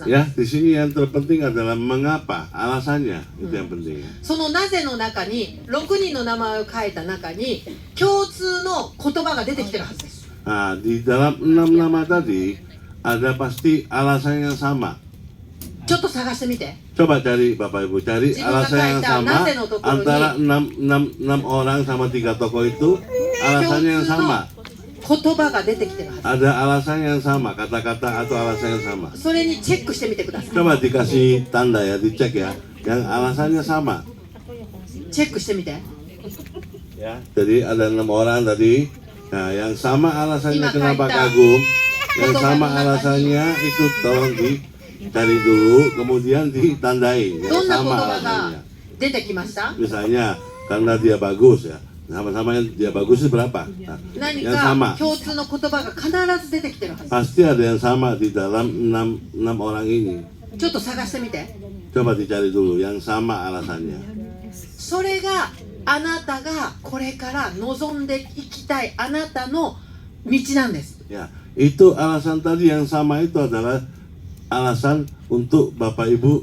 Ya, di sini yang terpenting adalah mengapa, alasannya itu yang penting. そのなぜの中に6人の名前を書いた中に共通の言葉が出てきてるはずです。 Nah, di dalam 6 nama tadi ada pasti alasan yang sama. ちょっと探してみて。 Coba cari Bapak Ibu, cari alasan yang sama antara 6 orang sama 3 tokoh itu, alasannya yang sama. 言葉が出てきてるはず。 Ada alasan yang sama, kata-kata atau alasan yang sama. それにチェックしてみてください。 Coba dikasih tanda ya, dicek ya, yang alasannya sama. チェックしてみて。 Ya, jadi ada 6 orang tadi. Nah, yang sama alasannya Ima kenapa kaita. kagum, yang Foto sama kagum alasannya itu tolong dicari dulu, kemudian ditandai. ど Yang んな言 sama 葉 alasannya. が出てきました？ Misalnya karena dia bagus ya, sama-sama yang dia bagus itu berapa? Nah, 何 yang か sama 共通の言葉が必ず出てきてるはず。 pasti ada yang sama di dalam 6 orang ini. ちょっと探してみて。 Coba dicari dulu yang sama alasannya. それがあなたがこれから望んでいきたいあなたの道なんです。 Ya, itu alasan tadi yang sama itu adalah alasan untuk Bapak Ibu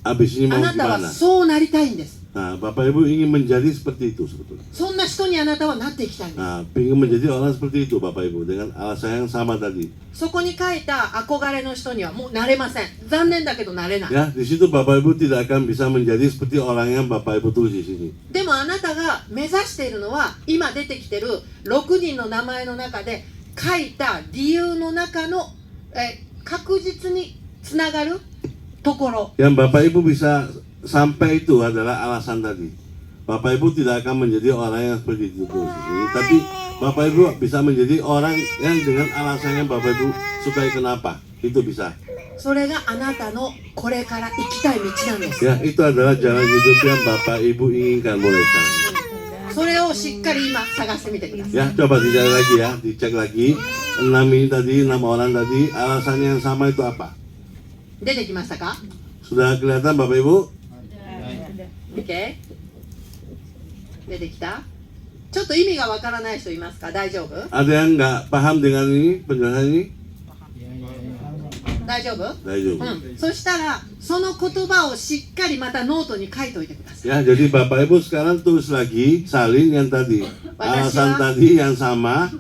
habis ini あ mau なたは gimana. そうなりたいんです。 Nah, Bapak Ibu ingin menjadi seperti itu sebetulnya. そんな人にあなたはなっていきたいんです。 Nah, ingin menjadi orang seperti itu Bapak Ibu dengan alasan yang sama tadi. そこに書いた憧れの人にはもうなれません。残念だけどなれない。 Ya, di situ Bapak Ibu tidak akan bisa menjadi seperti orang yang Bapak Ibu tulis di sini. でもあなたが目指しているのは今出てきてる6人の名前の中で書いた理由の中の確実につながるところ。 Yang Bapak Ibu bisa sampai itu adalah alasan tadi. Bapak Ibu tidak akan menjadi orang yang seperti itu tulis di sini, tapi Bapak Ibu bisa menjadi orang yang dengan alasan yang Bapak Ibu sukai kenapa. Itu bisa. それがあなたのこれから行きたい道なんです。 Ya, itu adalah jalan hidup yang Bapak Ibu inginkan mulai sekarang. それをしっかり今探してみてください。 Ya, coba dicari lagi ya, dicek lagi. 6 ini tadi, 6 orang tadi, alasannya yang sama itu apa? 出てきましたか？ Sudah kelihatan Bapak Ibu? OK？ 出てきた？ちょっと意味がわからない人いますか？大丈夫？ Ada yang nggak paham dengan ini, penjelasan ini? 大丈夫？ Daijoubu. そしたらその言葉をしっかりまたノートに書いておいてください。 Ya, jadi Bapak Ibu sekarang tulis lagi, salin yang tadi. Alasan tadi yang sama.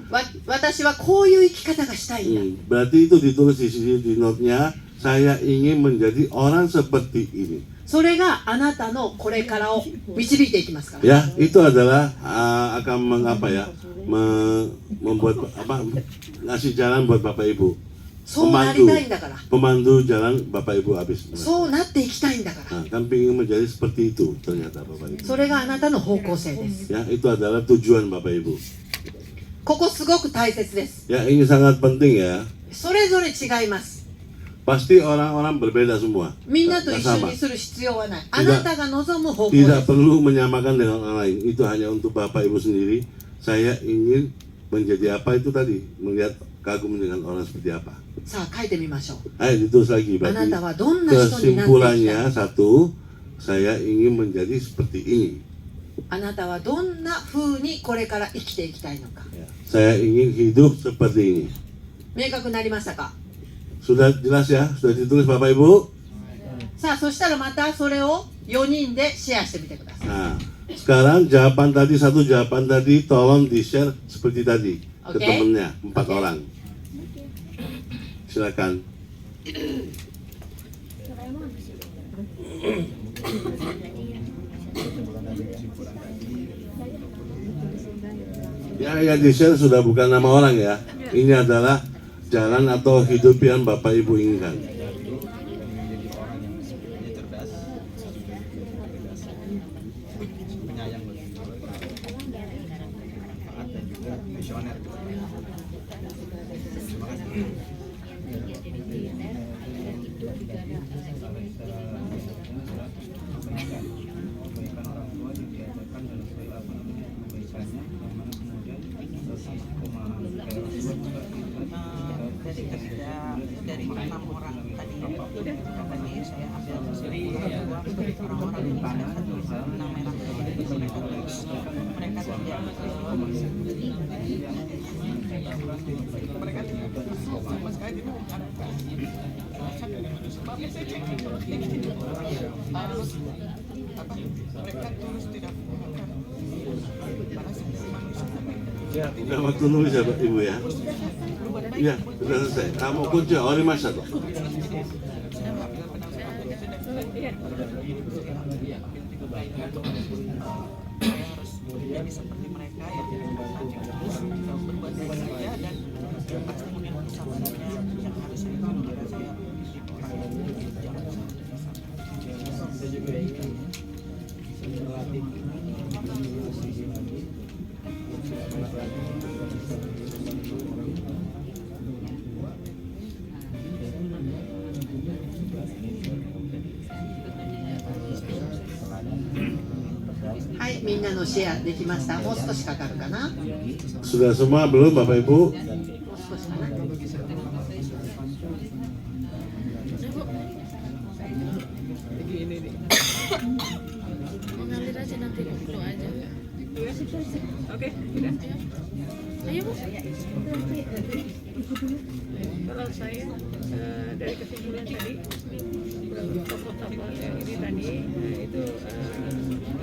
私はこういう生き方がしたいんだ。 Berarti itu ditulis di sini di note-nya. Saya ingin menjadi orang seperti ini. それがあなたのこれからを導いていきますから。 Ya, itu adalah akan membuat apa? Ngasih jalan buat Bapak Ibu. そうなりたいんだから。 Pemandu jalan Bapak Ibu habis. そうなっていきたいんだから。 Nah, kan ingin menjadi seperti itu ternyata Bapak Ibu. それがあなたの方向性です。 Ya, itu adalah tujuan Bapak Ibu. ここすごく大切です。 Ya, ini sangat penting ya. それぞれ違います。 Pasti orang-orang berbeda semua. みんなと Tak 一緒 sama. にする必要はない。あなたが望む方向で Tidak す。 perlu menyamakan dengan orang lain. Itu hanya untuk Bapak Ibu sendiri. Saya ingin menjadi apa itu tadi, melihat kagum dengan orang seperti apa. さあ書いてみましょう。 Ayo ditulis lagi あな berarti たはどんな人になっていきた kesimpulannya い？ satu, saya ingin menjadi seperti ini. あなたはどんな風にこれから生きていきたいのか。 Saya ingin hidup seperti ini. 明確になりましたか？ Sudah jelas ya? Sudah ditulis Bapak Ibu? さあそしたらまたそれを4人でシェアしてみてください。 Nah, sekarang jawaban tadi, satu jawaban tadi tolong di-share seperti tadi ke Oke. temennya, 4 Oke. orang. Silakan. Ya di-share sudah bukan nama orang ya. Ini adalah jalan atau hidup yang Bapak Ibu inginkan. Dari 6 orang tadi saya ambil orang-orang yang pada satu benang merah mereka tidak mereka sama sekali tidak harus apa mereka tulus tidak menggunakan balas dari manusia tapi Udah waktu nulis ya Pak Ibu ya? berbuat baik Iya, sudah selesai. Kamu kunci orimasa tuh. sudah mengambil pendapat sudah saya harus jadi seperti mereka yang terus berbuat baik saja dan pasti kemudian kesabarannya yang harus saya kira saya orang yang janganはい、みんなのシェアできました。もう少しかかるかな。もう Sudah semua belum Bapak Ibu? 少しかな。 Mengalir aja nanti dulu aja. Oke, udah. Ayo Bu. Kalau saya dari kesimpulan tadi tokoh-tokoh yang ini tadi itu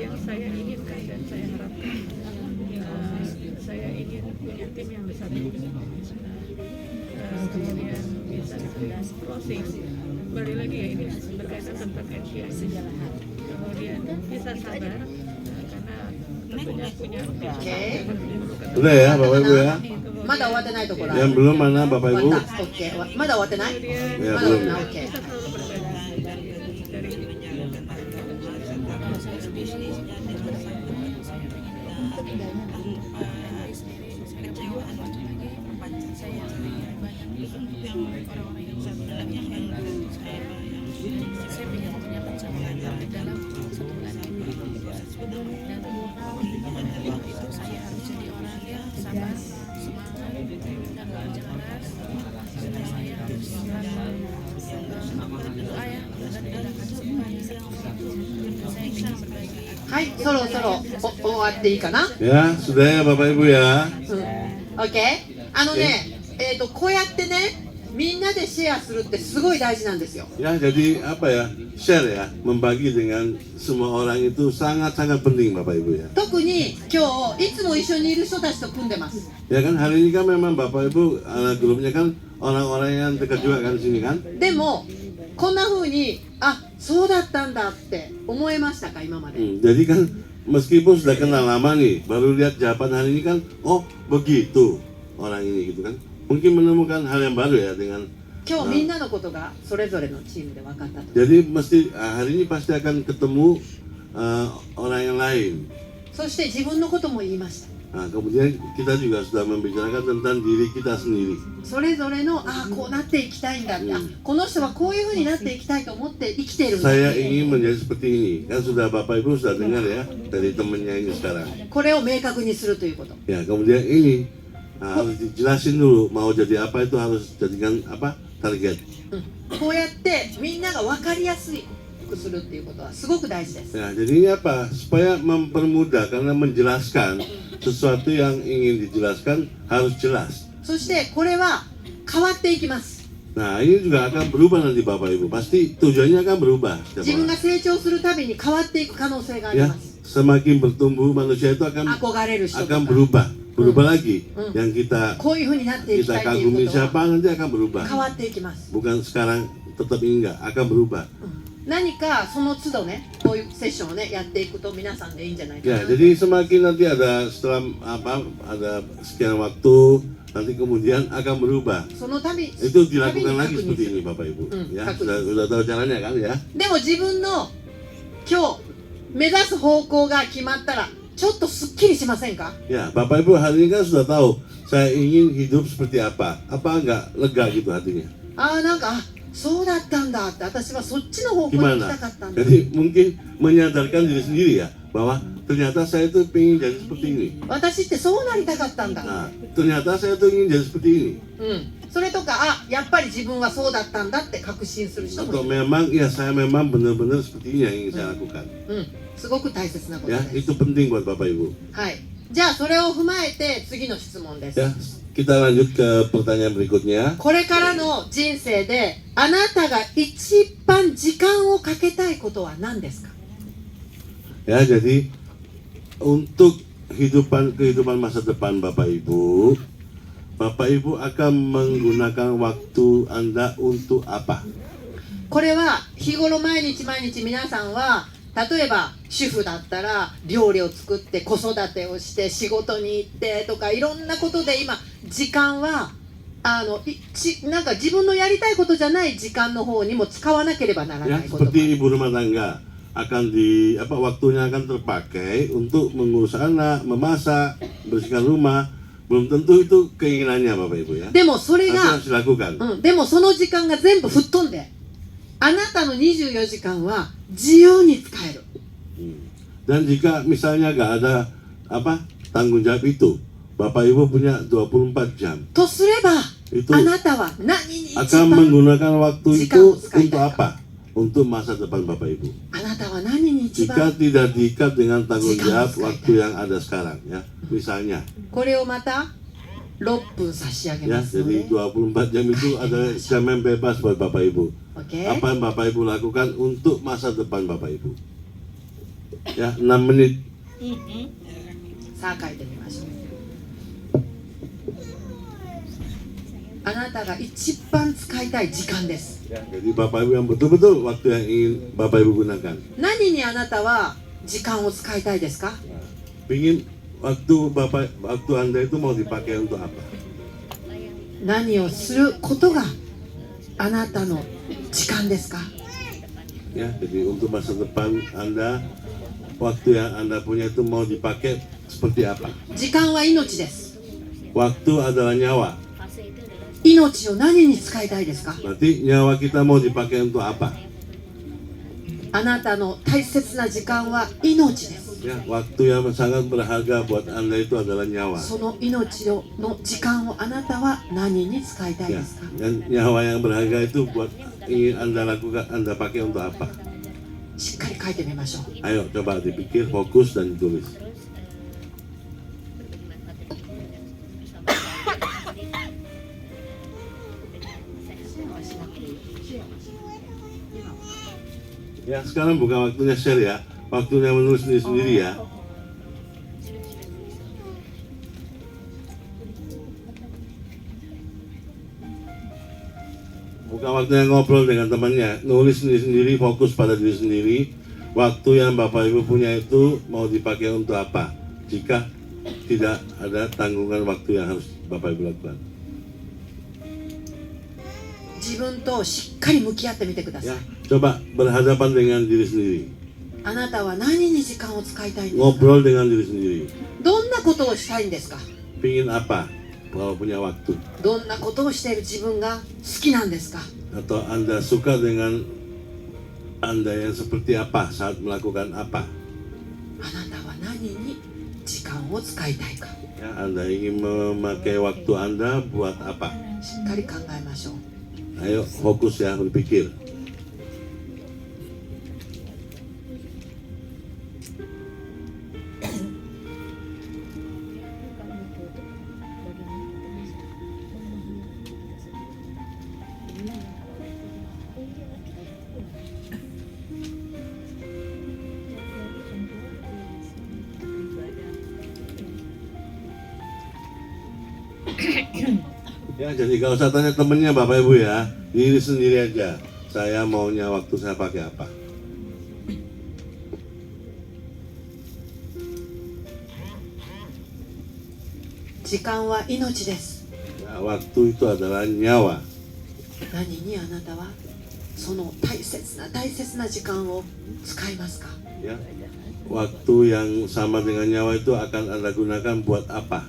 yang saya inginkan dan saya harapkan saya ingin punya tim yang bisa kemudian bisa closing. Kembali lagi ya ini berkaitan tentang NCIC. Kemudian bisa sabar karena tentunya punya Udah ya Bapak Ibu ya? まだ終わってないところあ Yang る。 belum mana Bapak 終 Ibu? わった。オッケー。まだ終わってない？ Ya まだ終わって belum. ない。オッケー。 kita selalu berbeda dari saya ingin punya pencapaian dalam satu bulan ini dan itu saya harus jadi orang yang sabar, semangat dan bekerja keras. Dan saya harus berdoa ya dan doakan semua yang bisa saya bisa berbagi. はい、そろそろ終わっていいかな。 Ya, sudah ya Bapak Ibu ya? オッケー。こうやってね、みんなでシェアするってすごい大事なんですよ。 Ya, jadi apa ya? Share ya, membagi dengan semua orang itu sangat-sangat penting Bapak Ibu ya. 特に今日いつも一緒にいる人たちと組んでます。 Ya kan hari ini kan memang Bapak Ibu grupnya kan orang-orang yang dekat juga kan di sini kan. でもこんな風にそうだったんだって思えましたか今まで。 Jadi kan meskipun sudah kenal lama nih, baru lihat jawaban hari ini kan, oh begitu orang ini gitu kan. Mungkin menemukan hal yang baru ya dengan 今日みんなのことがそれぞれのチームで分かったと。 jadi mesti hari ini pasti akan ketemu orang yang lain. そして自分のことも言いました。 Nah, kemudian kita juga sudah membicarakan tentang diri kita sendiri. それぞれのこうなっていきたいんだって、この人はこういう風になっていきたいと思って生きているんだ。 Saya ingin menjadi seperti ini. Kan sudah Bapak Ibu sudah dengar ya dari temennya ini sekarang. これを明確にするということ。 Ya, kemudian ini harus dijelasin dulu mau jadi apa itu harus jadikan apa target. こうやってみんなが分かりやすくするっていうことはすごく大事です。 Ya, jadi ini apa? Supaya mempermudah karena menjelaskan sesuatu yang ingin dijelaskan harus jelas. そしてこれは変わっていきます。 Nah, ini juga akan berubah nanti Bapak Ibu. Pasti tujuannya akan berubah. setiap 自分 orang. が成長するたびに変わっていく可能性があり Ya, ます。 semakin bertumbuh manusia itu akan 憧れる人とか berubah lagi. Yang kita こういう風になっていき kita たいっていう kagumi ことは siapa nanti akan berubah. 変わっていきます。 Bukan sekarang tetap ini enggak, akan berubah. 何かその都度ね、こういうセッションをねやっていくと皆さんでいいんじゃないか Ya, な。 jadi semakin nanti ada setelah ada sekian waktu nanti kemudian akan berubah. その度 Itu 度に dilakukan 確 lagi 認 seperti す ini る。 Bapak Ibu. Ya,確認。 sudah tahu caranya kan ya. でも自分の今日目指す方向が決まったらちょっとすっきりしませんか？ Ya, Bapak Ibu hari ini kan sudah tahu saya ingin hidup seperti apa. Apa enggak lega gitu hatinya? なんかそうだったんだって私はそっちの方向に行き Gimana? たかったんだ。 Jadi mungkin menyadarkan diri sendiri ya bahwa ternyata saya itu ingin jadi seperti ini. 私ってそうなりたかったんだ。 Nah, ternyata saya itu ingin jadi seperti ini. それとかやっぱり自分はそうだったんだって確信する人もい Atau る。 memang ya saya memang benar-benar seperti ini yang ingin saya lakukan. すごく大切なこと Ya, です。 itu penting buat Bapak Ibu. はい。じゃあそれを踏まえて次の質問です。 Ya, kita lanjut ke pertanyaan berikutnya. これからの人生であなたが一番時間をかけたいことは何ですか？ Ya, jadi untuk kehidupan masa depan Bapak Ibu akan menggunakan waktu Anda untuk apa? これは日頃毎日皆さんは例えば主婦だったら料理を作って子育てをして仕事に行ってとかいろんなことで今時間はなんか自分のやりたいことじゃない時間の方にも使わなければなら Ya, ないことが seperti ibu rumah tangga waktunya akan terpakai untuk mengurus anak, memasak, bersihkan rumah. Belum tentu itu keinginannya Bapak Ibu ya. でもそれ Tapi が harus dilakukan. でもその時間が全部吹っ飛んであなたの24時間は自由に使える。 Dan jika misalnya nggak ada tanggung jawab itu, Bapak Ibu punya 24 jam. とすれば Itu あなたは何に一 akan 番 menggunakan waktu itu Jika sekali untuk tak. apa? Untuk masa depan Bapak Ibu. あなたは何に一 Jika 番 tidak diikat dengan tanggung Jika jawab sekali waktu yang ada sekarang ya. Misalnya これをまた6分差し上げ ya, ますの jadi で 24 jam itu adalah jam yang bebas buat Bapak Ibu. OK Apa yang Bapak Ibu lakukan untuk masa depan Bapak Ibu? Ya, 6 menit. さあ書いてみましょう。あなたが一番使いたい時間です。 Ya, jadi Bapak Ibu yang betul-betul waktu yang ingin Bapak Ibu gunakan. 何にあなたは時間を使いたいですか？ Pingin waktu Anda itu mau dipakai untuk apa? 何をすることがあなたの時間ですか？ Ya, jadi untuk masa depan Anda, waktu yang Anda punya itu mau dipakai seperti apa? 時間は命です。 Waktu adalah nyawa. 命を何に使いたいですか？ Berarti nyawa kita mau dipakai untuk apa? あなたの大切な時間は命です。 Ya, waktu yang sangat berharga buat Anda itu adalah nyawa. その命の時間をあなたは何に使いたい Ya, ですか？ dan nyawa yang berharga itu buat ingin Anda lakukan, Anda pakai untuk apa? しっかり書いてみましょう。 Ayo coba dipikir, fokus dan ditulis. Ya, sekarang bukan waktunya share ya, waktunya menulis sendiri ya. Bukan waktunya ngobrol dengan temannya, nulis sendiri-sendiri, fokus pada diri sendiri. Waktu yang Bapak Ibu punya itu mau dipakai untuk apa? Jika tidak ada tanggungan waktu yang harus Bapak Ibu lakukan. 自分としっかり向き合ってみてください。 Ya, coba berhadapan dengan diri sendiri, あなたは何に時間を使いたいんですか？ ngobrol dengan diri sendiri. どんなことをしたいんですか？ Pingin apa kalau punya waktu? どんなことをしている自分が好きなんですか？ Atau Anda suka dengan Anda yang seperti apa saat melakukan apa? あなたは何に時間を使いたいか？ Ya, Anda ingin memakai waktu Anda buat apa? しっかり考えましょう。 Ayo fokus ya, berpikir. Ya, jadi gak usah tanya temennya Bapak Ibu ya, diri sendiri aja. Saya maunya waktu saya pakai apa? Jikan wa inochi desu. Ya, waktu itu adalah nyawa. 何にあなたはその大切な時間を使いますか？ Ya, waktu yang sama dengan nyawa itu akan Anda gunakan buat apa?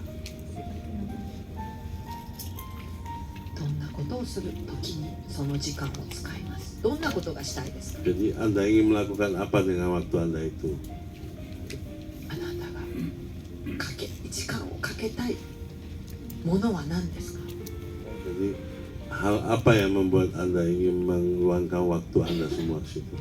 どんなことをするときにその時間を使います。どんなことがしたいですか？ Jadi Anda ingin melakukan apa dengan waktu Anda itu? あなたが時間をかけたいものは何ですか？ Jadi hal apa yang membuat Anda ingin meluangkan waktu Anda semua ke situ?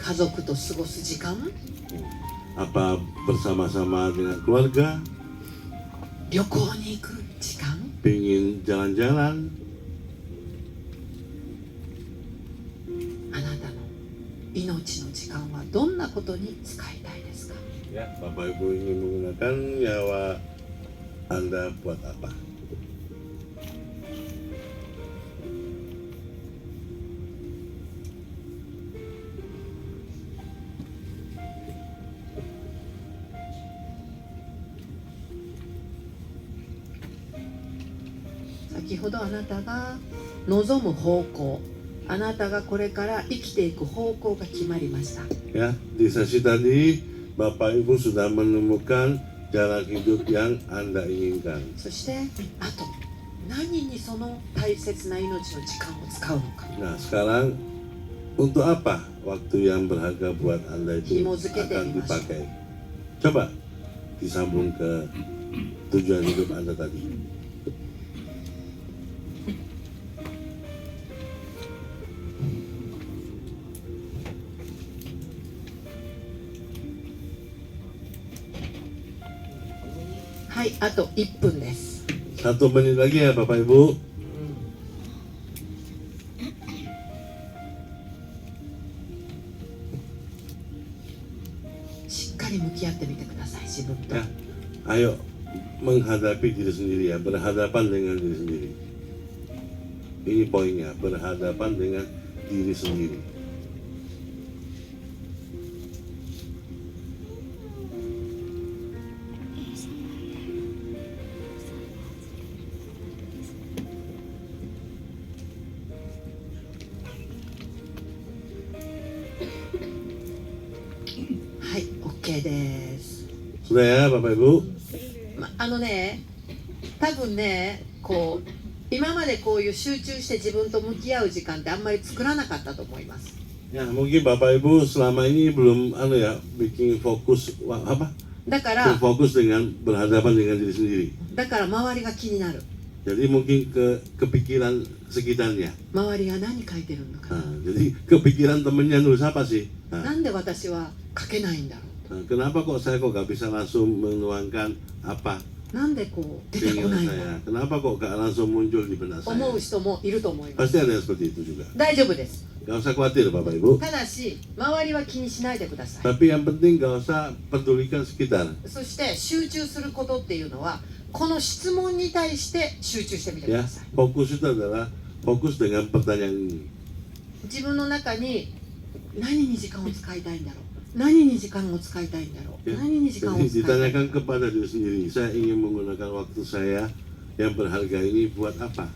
家族と過ごす時間、 apa bersama-sama dengan keluarga, 旅行に行く時間、 pingin jalan-jalan. あなたの命の時間はどんなことに使いたいですか？ Ya, Bapak Ibu ingin menggunakan nyawa Anda buat apa? Tadi 先ほどあなたが望む方向、あなたがこれから生きていく方向が決まりました。 Ya, di sesi tadi Bapak Ibu sudah menemukan jalan hidup yang Anda inginkan. そしてあと何にその大切な命の時間を使うのか。 Nah, sekarang untuk apa waktu yang berharga buat Anda itu akan dipakai? Coba disambung ke tujuan hidup Anda tadi. Hai, あと1分です。 1 menit lagi ya Bapak Ibu. しっかり向き合ってみてください、自分と。 Ya, ayo menghadapi diri sendiri ya, berhadapan dengan diri sendiri. Ini poinnya, berhadapan dengan diri sendiri. Hai, OK です。 Sudah ya Bapak Ibu? 多分ね、こう今までこういう集中して自分と向き合う時間ってあんまり作らなかったと思います。 Ya, mungkin Bapak Ibu selama ini belum bikin fokus apa? だから Fokus dengan berhadapan dengan diri sendiri. 周りが気になる。 Jadi mungkin kepikiran sekitarnya. 周りが何書いてるのか Nah, jadi kepikiran temennya nulis apa sih? な。 Nah, なんで私は書けないんだろ nah, kenapa kok saya gak bisa langsung menuangkan apa う。なんでこう出てこ keinginan ないの。 saya? Kenapa kok gak langsung muncul di benak 思 saya? う人もいると思います。 Pasti ada yang seperti itu juga. 大丈夫です。 Gak usah khawatir Bapak Ibu. ただし周りは気にしないでください。 Tapi yang penting gak usah pedulikan sekitar. そして集中することっていうのはこの質問に対して集中してみてく Ya, ださい。 fokus itu adalah fokus dengan pertanyaan ini. 自分の中に何に時間を使いたいんだろう、何に時間を使いたいんだろう、 Ya. 何に時間を Jadi 使いたい。 ditanyakan kepada diri sendiri, saya ingin menggunakan waktu saya yang berharga ini buat apa?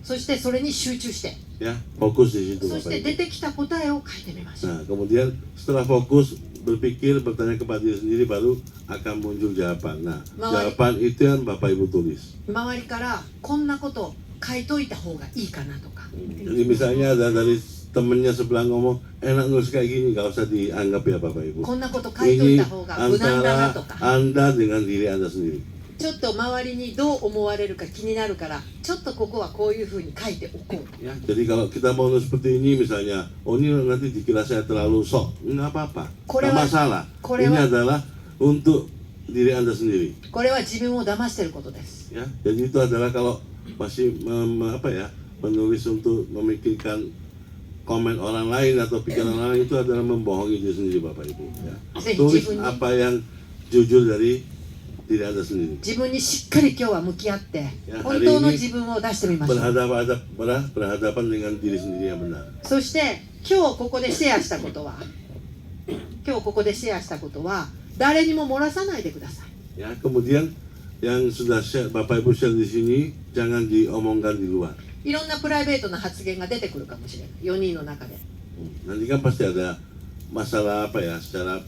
そしてそれに集中して、 Ya, fokus di situ そし Bapak て Ibu. 出てきた答えを書いてみましょう。 Nah, kemudian setelah fokus berpikir, bertanya kepada diri sendiri baru akan muncul jawaban. Nah, jawaban itu yang Bapak Ibu tulis. 周りからこんなこと書いといた方がいいかなとか、 Jadi misalnya ada dari temennya sebelah ngomong, enak nulis kayak gini, gak usah dianggap ya Bapak Ibu. こんなこと書いとい Ini た方が無難だな antara とか、 Anda dengan diri Anda sendiri. ちょっと周りにどう思われるか気になるからちょっとここはこういうふうに書いておこう。 Ya, jadi kalau kita mau nulis seperti ini misalnya, oh ini nanti dikira saya terlalu sok, nggak apa-apa, nggak masalah. Ini adalah untuk diri Anda sendiri. これは自分を騙してることです。 Ya, jadi itu adalah kalau masih menulis untuk memikirkan komen orang lain atau pikiran orang lain itu adalah membohongi diri sendiri Bapak Ibu. Ya. Tulis apa yang jujur dari diri Anda sendiri. 自分にしっかり今日は向き合って本当の自分を出してみましょう。 berhadapan dengan diri sendiri yang benar. そして今日ここでシェアしたことは誰にも漏らさないでください。 Ya, kemudian yang sudah Bapak Ibu share di sini jangan diomongkan di luar. いろんなプライベートな発言が出てくるかもしれない。4人の中で。 Nanti kan pasti ada masalah secara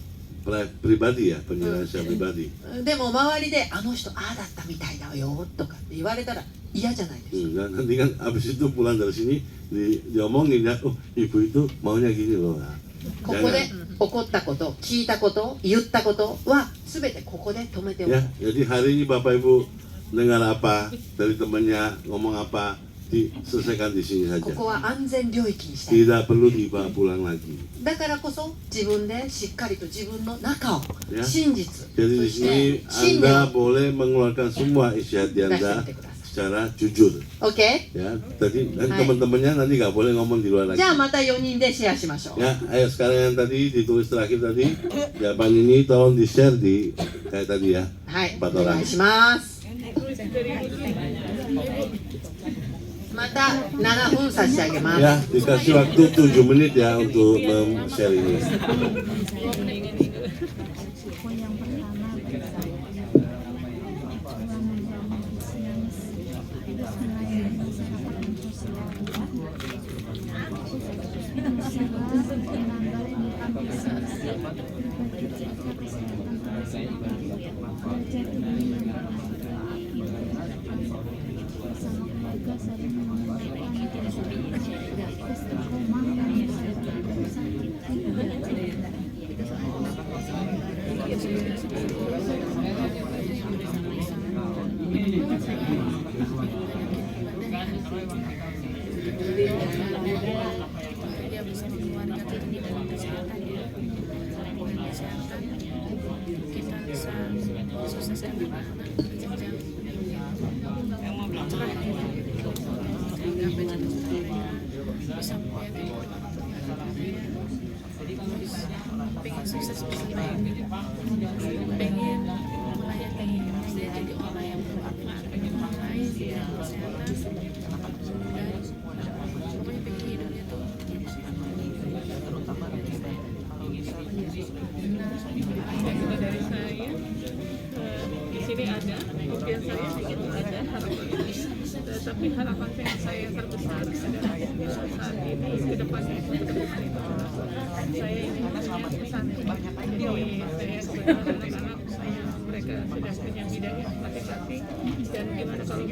pribadi ya, penilaian secara pribadi. でも周りであの人ああだったみたいだよとかって言われたら嫌じゃないですか。 Nanti kan habis itu pulang dari sini diomongin ya, oh ibu itu maunya gini loh. Nah, ここで起こったこと、聞いたこと、言ったことは全てここで止めておく。 Ya, jadi hari ini Bapak Ibu dengar apa dari temannya, ngomong apa, diselesaikan di sini こ saja. こは安全領域にしたい。 Tidak perlu dibawa pulang lagi. だからこそ自分でしっかりと自分の中を、 Ya. 真実、 Jadi そ di し sini て信 Anda 念を boleh mengeluarkan semua isi hati 出して Anda みてください。 secara jujur. OK？ Ya, tadi Hai. teman-temannya nanti nggak boleh ngomong di luar lagi. じゃあまた4人でシェアしましょう。 Ya, ayo sekarang yang tadi ditulis terakhir tadi, jawaban ini tolong di share di kayak tadi ya. はい、 Empat お orang. 願いします。また7分差し上げます。 Ya, dikasih waktu 7 menit ya untuk share ini. Poin yang pertama dia bisa mengeluarkan diri dalam kesehatan ya, dengan kesehatan kita bisa sukseskan anak-anak berjenjang cerah sehingga cita-cita mereka bisa mempunyai pengen sukses bersama ini, pengen melayani, bisa jadi orang yang bermanfaat bagi orang lain dan kesehatan dan pokoknya pengen hidupnya tuh jadi semangat. Dari saya di sini ada impian saya itu ada harapan ini, tapi harapan saya yang terbesar adalah saat ini ke depan itu saya ingin punya pesantren. Jadi saya kepada anak-anak saya mereka sudah punya hidayah masing-masing, dan gimana kalau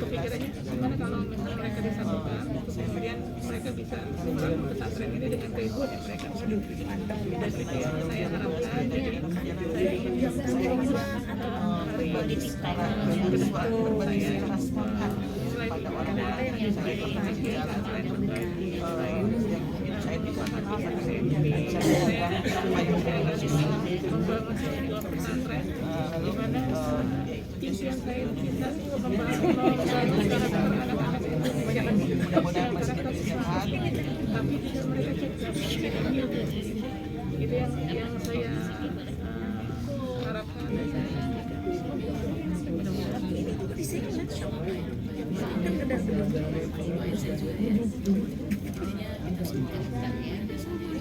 kepikirannya gimana kalau misalnya mereka disatukan kemudian mereka bisa membangun pesantren ini dengan kehidupan yang mereka hidup, dan itu yang saya harapkan. Jadi saya ingin hari politik ke depan saya mulai dari berbagi, mulai berbagi, saya bisa membangun sebuah pesantren di mana impian saya bisa membangun anak-anak jangan masyarakat sehat, tapi juga mereka cerdas. Itu yang saya harapkan dan saya mudah-mudahan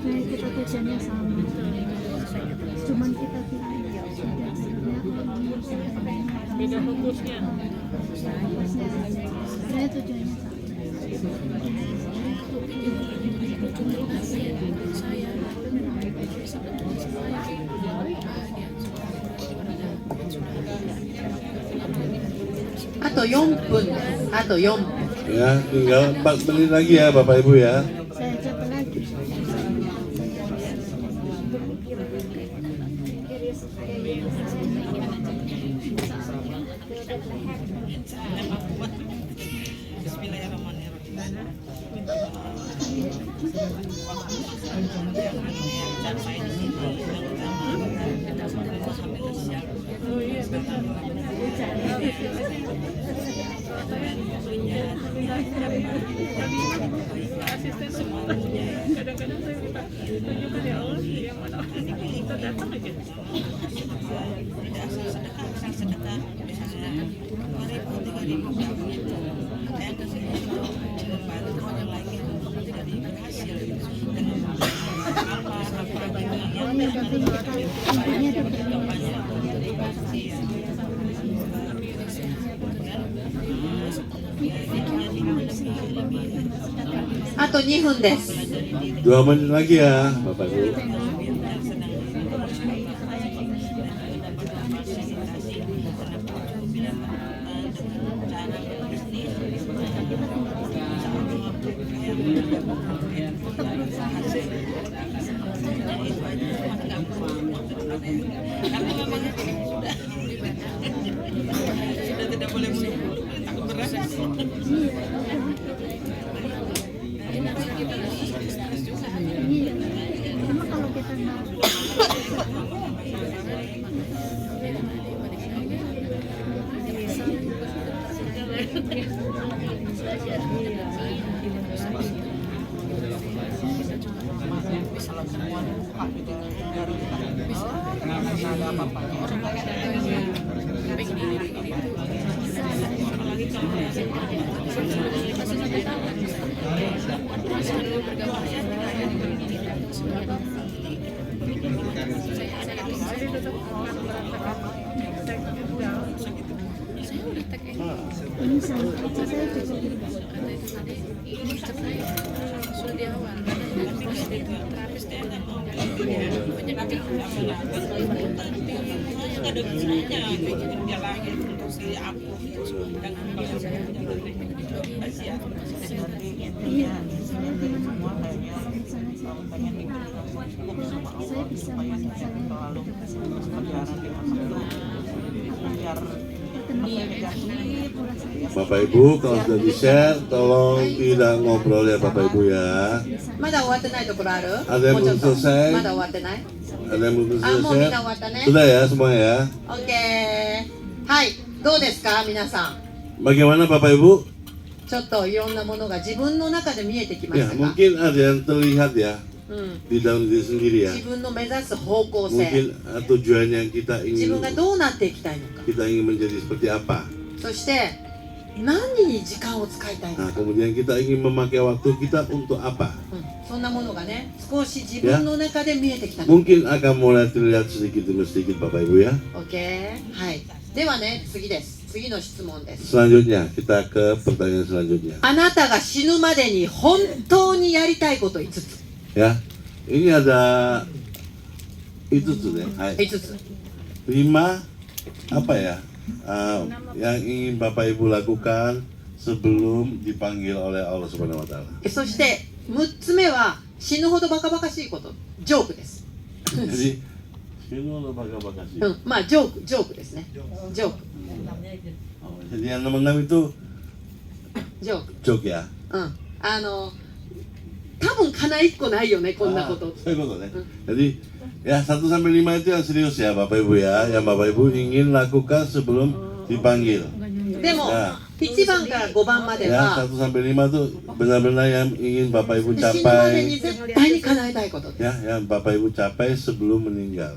kita tujuannya sama, cuman kita beda fokusnya. saya tujuannya sama. Atau 4分です。あと4分。 Ya, tinggal 4 menit lagi ya Bapak Ibu ya. Saya coba lagi. Oh iya betul. Asisten semua. Kadang-kadang saya minta tunjukkan ya Allah yang mana orang kita datang aja. Atau 2分です。 2 menit lagi ya Bapak Ibu. Sudah tidak boleh menunggu, takut berat. sukses. Generasi kita lagi sukses juga. Iya. Cuma kalau kita nggak bisa lah semua dibuka gitu dari karena ada apa-apanya orang kayak saya udah tag ini saya cukup kata itu tadi ini saya sudah di awal karena terus itu terapis penyakit iya saya dengan semua kayaknya pengen ikut sama Allah supaya saya terlalu berjalan di biar Bapak Ibu kalau sudah di-share tolong tidak ngobrol ya Bapak Ibu ya. まだ終わってないところある？ Ada yang もうちょっと belum selesai? まだ終わってない？ Ada yang belum あ、もうみん selesai? な終わったね。 Sudah ya semua ya. オッケー。はい、どうですか皆さん。 Bagaimana Bapak Ibu? ちょっといろんなものが自分の中で見えてきまし Ya たか？ mungkin ada yang terlihat ya うん。 di dalam diri sendiri ya. 自分の目指す方向性、 Mungkin tujuan yang kita 自 ingin 分がどうなっていきたいのか、 kita ingin menjadi seperti apa. そして何に時間を使いたいの Nah か、 kemudian kita ingin memakai waktu kita untuk apa. そんなものがね、少し自分の中で見えてきたの。 Mungkin akan mulai terlihat sedikit demi sedikit Bapak Ibu ya. オッケー。はい。ではね、次です。次の質問です。 Selanjutnya kita ke pertanyaan selanjutnya. あなたが死ぬまでに本当にやりたいこと5つ。 Ya, ini ada itu tuh deh. 5つ。 5 apa ya yang ingin Bapak Ibu lakukan sebelum dipanggil oleh Allah Subhanahu Wa Taala. そして6つ目は死ぬほどバカバカしいこと、ジョークです。 Jadi, sino bagabagasi. まあジョークですね。ジョーク、 Jadi yang nomor 6 itu ジョーク。 joke ya. 多分叶いっこないよね、こんなこと。 Saya betul ya. Jadi ya 1 sampai 5 itu yang serius ya Bapak Ibu ya, yang Bapak Ibu ingin lakukan sebelum dipanggil. でもや1番から5番まで Ya は 1 sampai 5 itu benar-benar yang ingin Bapak Ibu 死ぬまでに capai, 絶対に叶えたいことです。 ya yang Bapak Ibu capai sebelum meninggal.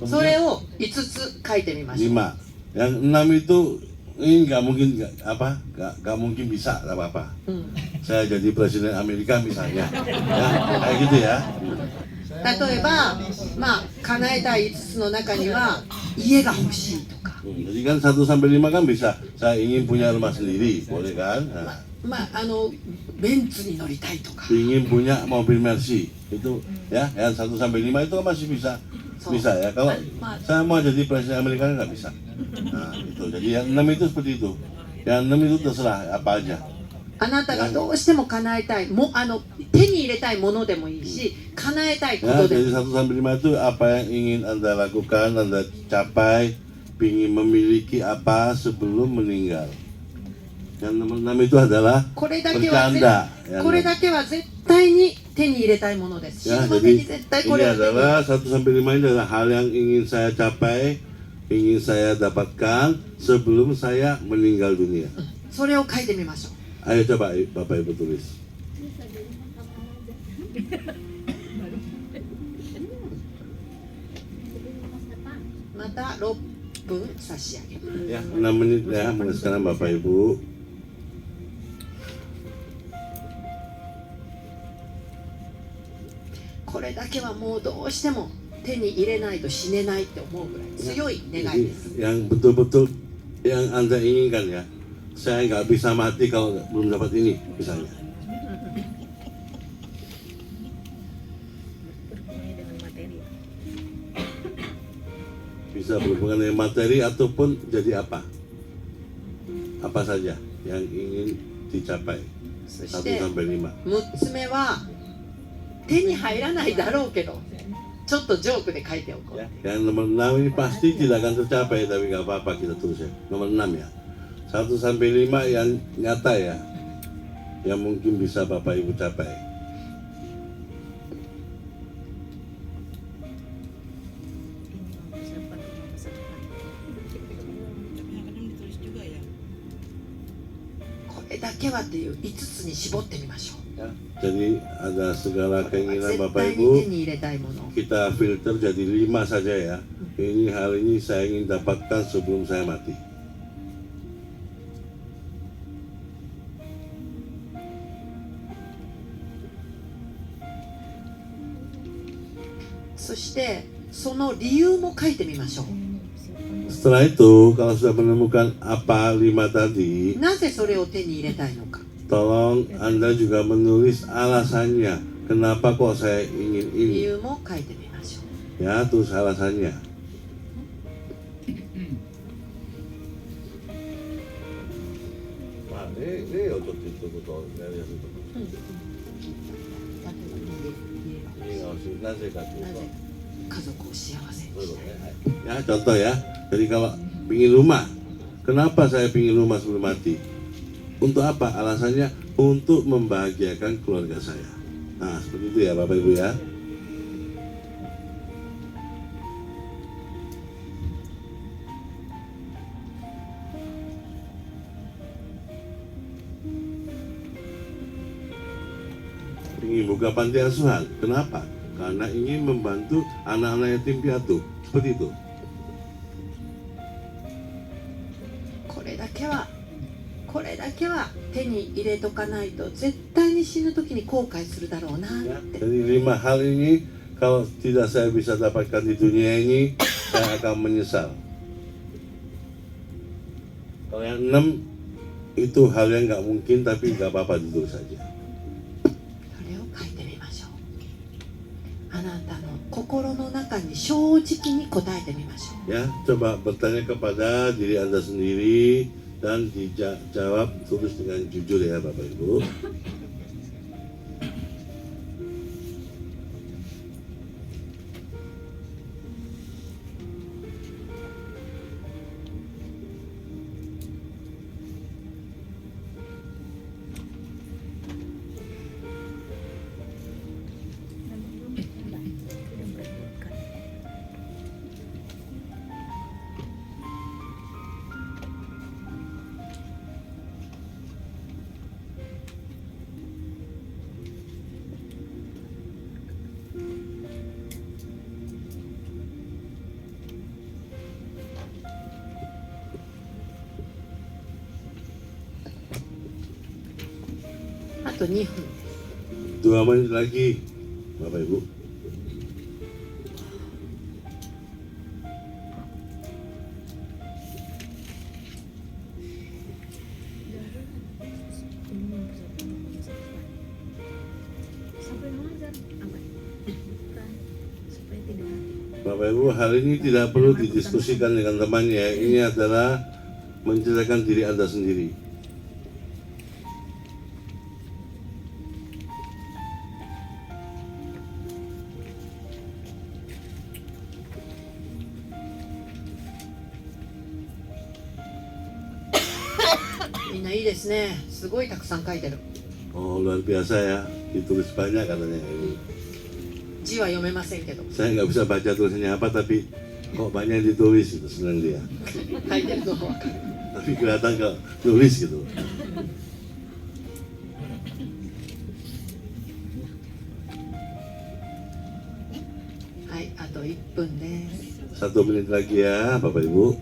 それを5つ書いてみましょう。 5. Yang 6 itu ini nggak mungkin nggak mungkin bisa apa-apa. Saya jadi presiden Amerika misalnya, ya kayak gitu ya. 例えば、まあ叶えたい5つの中には家が欲しいとか、 Jadi kan 1 sampai 5 kan bisa. Saya ingin punya rumah sendiri, boleh kan? Nah, まあベンツに乗りたいとか、 ingin punya mobil Mercy itu ya, yang 1 sampai 5 itu kan masih bisa ya. Kalau saya mau jadi presiden Amerika nggak bisa. Nah itu. Jadi yang 6 itu seperti itu. Yang 6 itu terserah apa aja. あなたがどうしても叶えたいも手に入れたいものでもいいし、叶えたいこ Ya, とで jadi 1 sampai 5 itu apa yang ingin Anda lakukan, Anda capai, ingin memiliki apa sebelum meninggal. Yang nomor 6 itu adalah これだけは bercanda. Yang これだけは絶対に手に入れたいものです。死 Ya, ぬまでに jadi 絶対こ ini れを手に入れ adalah 1 sampai 5 ini adalah hal yang ingin saya capai, ingin saya dapatkan sebelum saya meninggal dunia. それを書いてみましょう。 Ayo coba Bapak Ibu tulis. Mata 6分差し上げます。 Ya, 6 menit ya, mulai sekarang Bapak Ibu.これだけはもうどうしても手に入れないと死ねないって思うぐらい強い願い Jadi です。 yang betul-betul yang Anda inginkan ya, saya nggak bisa mati kalau belum dapat ini misalnya. Bisa berhubungan dengan materi ataupun jadi apa saja yang ingin dicapai そ 1 して sampai 5. 6つ目は手に入らないだろうけどちょっとジョークで書いておこう。 Ya. Yang nomor 6 ini pasti tidak akan tercapai, tapi nggak apa-apa kita tulis ya. Nomor 6 ya. 1 sampai 5 yang nyata ya, yang mungkin bisa Bapak Ibu capai. Tapi yang kadang ditulis juga ya. これだけはっていう5つに絞ってみましょう。 Ya, jadi ada segala これは keinginan 絶 Bapak 対に手 Ibu, に入れたいもの。 kita filter jadi 5 saja ya. Ini hal ini saya ingin dapatkan sebelum saya mati. そしてその理由も書いてみましょう。 Setelah itu, kalau sudah menemukan apa 5 tadi, なぜそれを手に入れたいのか。 tolong Anda juga menulis alasannya. Kenapa kok saya ingin 理 ini? 由も書いてみましょう。 Ya, tulis alasannya. Nah, ini untuk itu betul dari itu. Ini nggak usah nasi kaki. なぜ家族を幸せにしたい。 Ya, contoh ya. Jadi kalau pingin rumah, kenapa saya pingin rumah sebelum mati? Untuk apa? Alasannya untuk membahagiakan keluarga saya. Nah, seperti itu ya Bapak Ibu ya. Ingin buka panti asuhan. Kenapa? Karena ingin membantu anak-anak yatim piatu. Seperti itu. これだけは手に入れとかないと絶対に死ぬ時に後悔するだろうなっ Ya, て。 jadi 5 hal ini kalau tidak saya bisa dapatkan di dunia ini, saya akan menyesal. Kalau yang 6 itu hal yang nggak mungkin, tapi nggak apa-apa ditulis saja. それを書いてみましょう。あなたの心の中に正直に答えてみましょう。 Ya, coba bertanya kepada diri Anda sendiri dan dijawab tulis dengan jujur ya Bapak Ibu.あと2分。 2 menit lagi Bapak Ibu. Sampai mengajar apa? Bukan supaya tidak Bapak Ibu, hal ini tidak perlu didiskusikan dengan temannya. Ini adalah menceritakan diri Anda sendiri.みんないいですね。すごいたくさん書いてる。 Oh, luar biasa ya, ditulis banyak katanya ini. 字は読めませんけど。 Saya nggak bisa baca tulisannya apa, tapi kok banyak yang ditulis itu senang dia. 書いてるのもわかる。 Tapi kelihatan kalau nulis gitu. Hai, あと1分です。 1 menit lagi ya Bapak Ibu.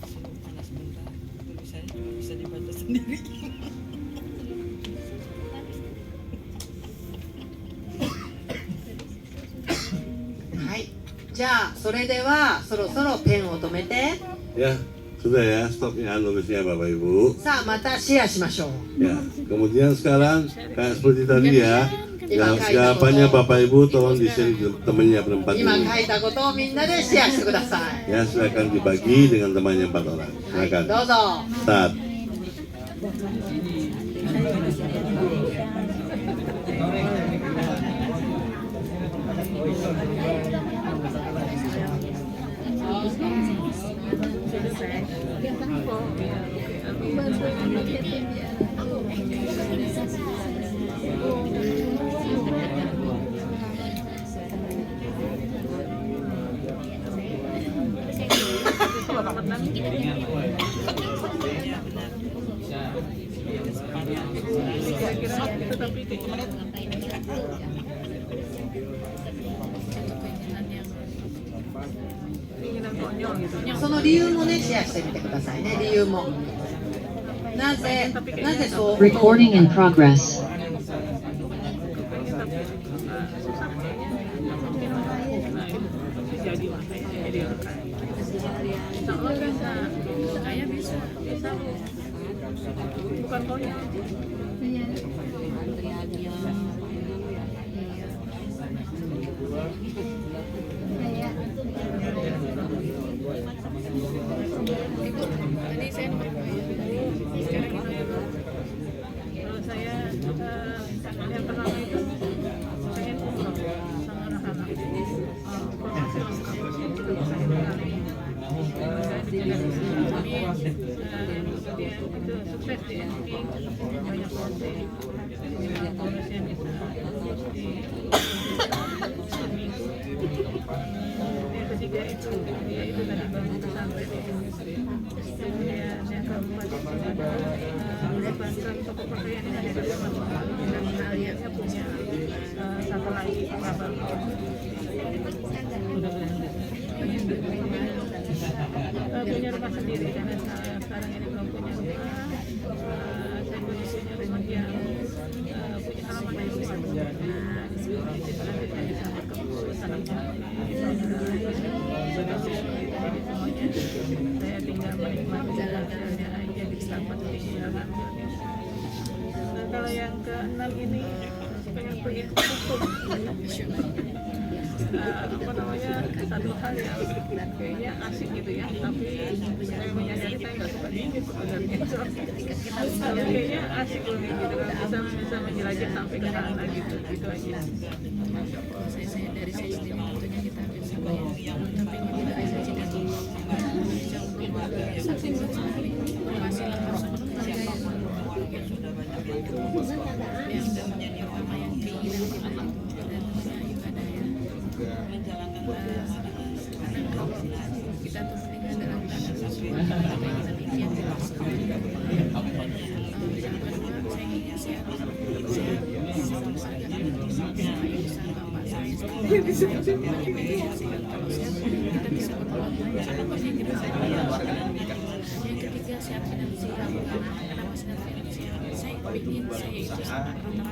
Sebelum panas bentar, tulisannya juga bisa dibaca sendiri. はい。じゃあそれではそろそろペンを止めて。 Ya, sudah ya, stop ya nulisnya Bapak Ibu. さあまたシェアしましょう。 Ya, kemudian sekarang kayak seperti tadi ya, jawabannya Bapak Ibu tolong di-share ke temannya berempat 今 ini. 書いたことをみんなでシェアしてください。 Ya, silakan dibagi dengan temannya 4 orang. はい、 Silakan. どうぞ。 Start. Kira-kira itu tapi keinginan konyol gitu. その理由もねシェアしてみてくださいね。理由もなぜそう Recording in progress. Jadi makanya jadi orang kaya. Kalau bisa kaya bisa bukan konyol. Tadi saya nomor sekarang Kalau saya yang pertama itu pengen umroh sama anak-anak. Informasi lengkap itu bisa dikali. Saya dijaga di sini. Yang kemudian itu sukses di acting, banyak project, bonusnya bisa di seminggu. Yang ketiga itu dia itu tadi bangun pesantren itu. Kemudian yang keempat melibatkan toko pakaian yang ada di Sumatera dan akhirnya punya satu lagi label punya rumah sendiri karena sekarang ini belum punya rumah. Saya punya rumah yang punya halaman yang luas. Di sana kita bisa berkebun, tanam semuanya. Saya tinggal menikmati jalan-jalannya aja di tempat ini. Nah, kalau yang keenam ini pengen kuliah hukum. Apa namanya, satu hal yang kayaknya asik gitu ya, tapi saya menyadari saya nggak suka dikit sebenarnya. Ya, kayaknya asik loh gitu kan, bisa menjelajah sampai ke sana gitu aja. saya dari saya sendiri tentunya kita bisa bayar tapi kita bisa jadi saksi sekali informasi lengkap seperti yang pertama yang keinginan kita dan tentunya ada yang kita tentunya dalam keadaan sesuai keinginan impian kita sendiri. Yang kedua saya ingin sehat selalu saja bisa bapak saya kita bisa berbuat apa sih kita bisa yang ketiga sehat finansial kenapa sehat finansial saya ingin saya itu rata-rata kita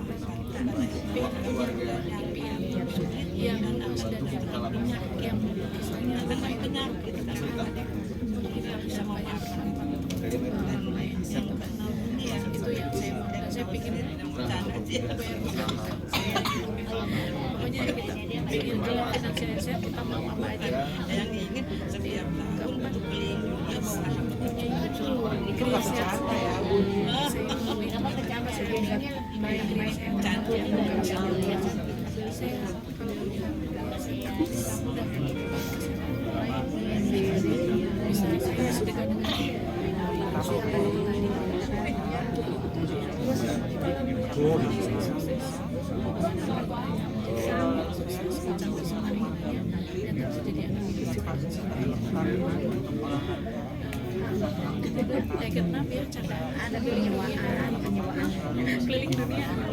ingin punya impian yang luas dan yang istilahnya apa itu kita sangat untuk kita bisa banyak bermanfaat orang lain itu yang saya mau dan saya pikir pokoknya kita ingin kalau finansial sehat kita mau apa aja yang ingin setiap keempat punya itu krisis sehat saya ingin baik krisis sehat saya bisa saya sedekah dengan keliling dunia.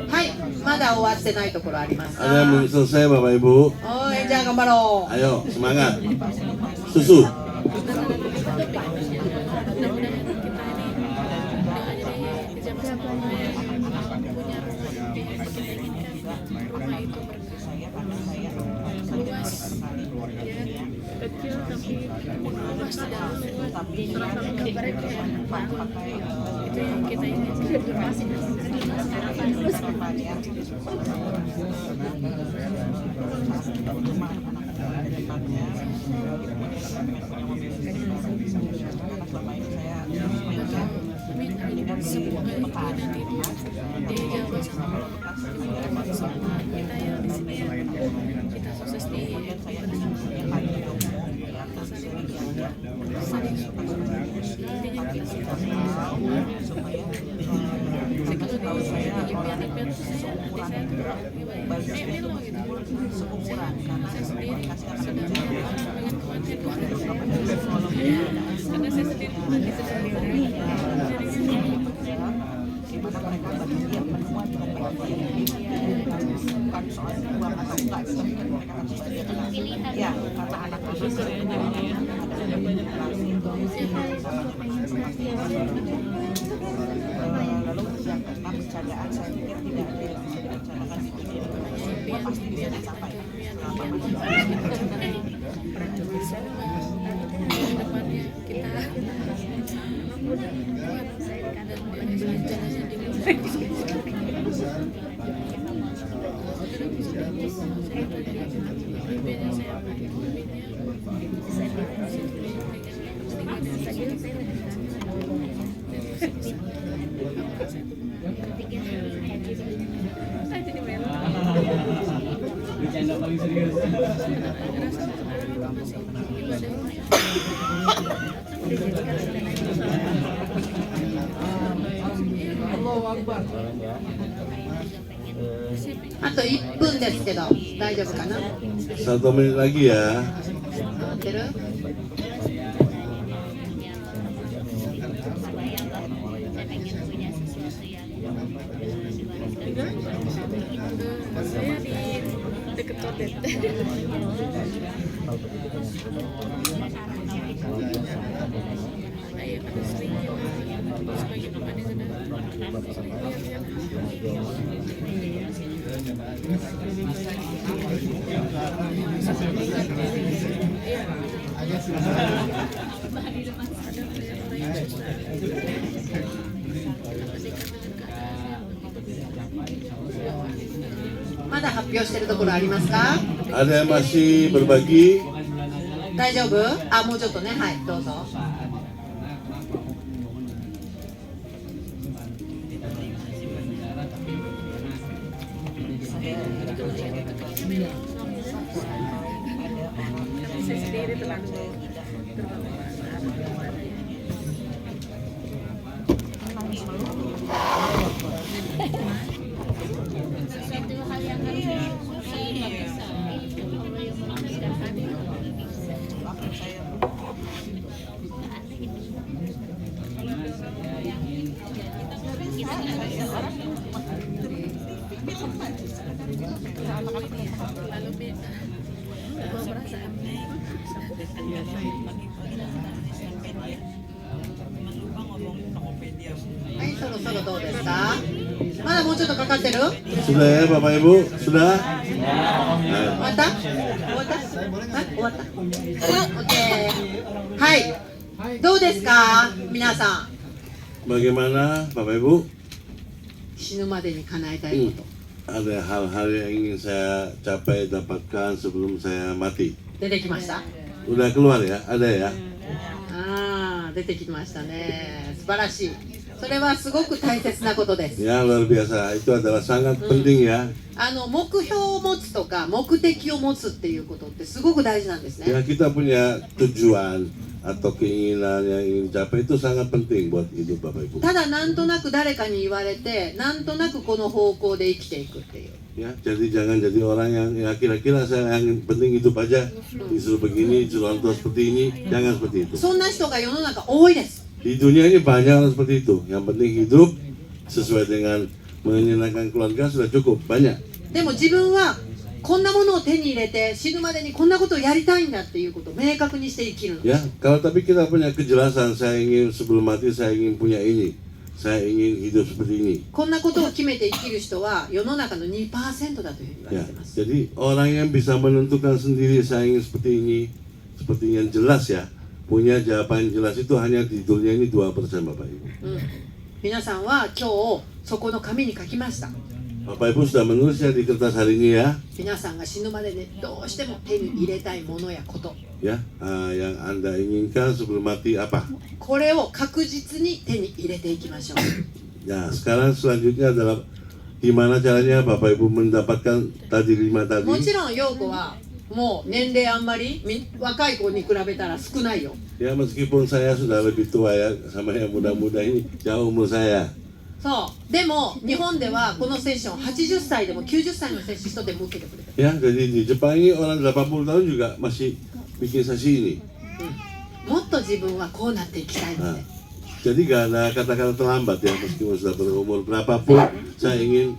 はい、まだ終わってないところありますか。 Ada yang belum selesai Bapak Ibu? おい、じゃあ頑張ろう。 Ayo semangat. Susu. Kecil tapi terasa itu yang kita ingin semua pimpinan itu dijaga sama Allah, dimudahkan semua kita yang di sini ya, kita sukses di karena saya sendiri bukan di gimana mereka berpikir perempuan dengan laki-laki bukan soal dua atau enggak, tapi mereka harus berpikir ya karena anak-anak lalu yang tentang bercandaan saya pikir tidak ada yang bisa dibicarakan di dunia semua pasti bisa dicapai depannya kita Bercanda paling serius.あと1分ですけど大丈夫かな？ 1 menit lagi ya. 合ってる？ saya di dekat toilet. Saya pada sering sebagai pemain di sana sering lihat. まだ発表してるところありますか？ Ada yang masih berbagi? 大丈夫？あ、もうちょっとね。はい、どうぞ。 Saya sendiri terlalu Sesuatu hal yang harus disyukuri nggak bisa. Kalau yang memaafkan hadir nggak bisa. lalu beda. Gue merasa aneh. はい、そろそろどうですか？まだもうちょっとかかってる？ Sudah ya Bapak Ibu? Sudah? 終わった？終わった？あ、終わった。オッケー。はい。どうですか？皆さん。 Bagaimana Bapak Ibu? 死ぬまでに叶えたいこと。 Ada hal-hal yang ingin saya capai dapatkan sebelum saya mati. 出てきました。 Udah keluar ya? Ada ya? ああ、出てきましたね。素晴らしい。それはすごく大切なことです。 Ya luar biasa. Itu adalah sangat penting ya. 目標を持つとか目的を持つっていうことってすごく大事なんですね。 Ya kita punya tujuan atau keinginan yang ingin dicapai itu sangat penting buat hidup Bapak Ibu. ただなんとなく誰かに言われてなんとなくこの方向で生きていくっていう。 Ya, jadi jangan jadi orang yang ya kira-kira saya yang penting hidup aja. Disuruh begini, disuruh orang tua seperti ini, jangan seperti itu. そんな人が世の中多いです。 Di dunia ini banyak orang seperti itu. Yang penting hidup sesuai dengan menyenangkan keluarga sudah cukup, banyak. でも自分はこんなものを手に入れて死ぬまでにこんなことをやりたいんだっていうことを明確にして生きるの。 Ya, kalau tapi kita punya kejelasan, saya ingin sebelum mati saya ingin punya ini, saya ingin hidup seperti ini. こんなことを決めて生きる人は世の中の 2% だというふうに言わ Ya, れてます。 jadi orang yang bisa menentukan sendiri saya ingin seperti ini, seperti yang jelas ya, punya jawaban jelas itu hanya di dunia ini 2% Bapak Ibu. 皆さんは今日そこの紙に書きました。Bapak Ibu sudah menulisnya di kertas hari ini ya. 皆さんが死ぬまでね、どうしても手に入れたいものやこと、 Ya, yang Anda inginkan sebelum mati apa? これを確実に手に入れていきましょう。 Ya, sekarang selanjutnya adalah gimana caranya Bapak Ibu mendapatkan tadi 5 も tadi? ちろん陽子はもう年齢あんまり若い子に比べたら少ないよ。 Ya, meskipun saya sudah lebih tua ya sama yang muda-muda ini, jauh umur saya. そうでも日本ではこのセッション80歳でも90歳の接種人でも受けてくれてる。 Ya, jadi di Jepang ini orang 80 tahun juga masih bikin sesi ini. もっと自分はこうなっていきたいの Nah, で、 jadi gak ada kata-kata terlambat ya, meskipun sudah berumur berapapun, saya ingin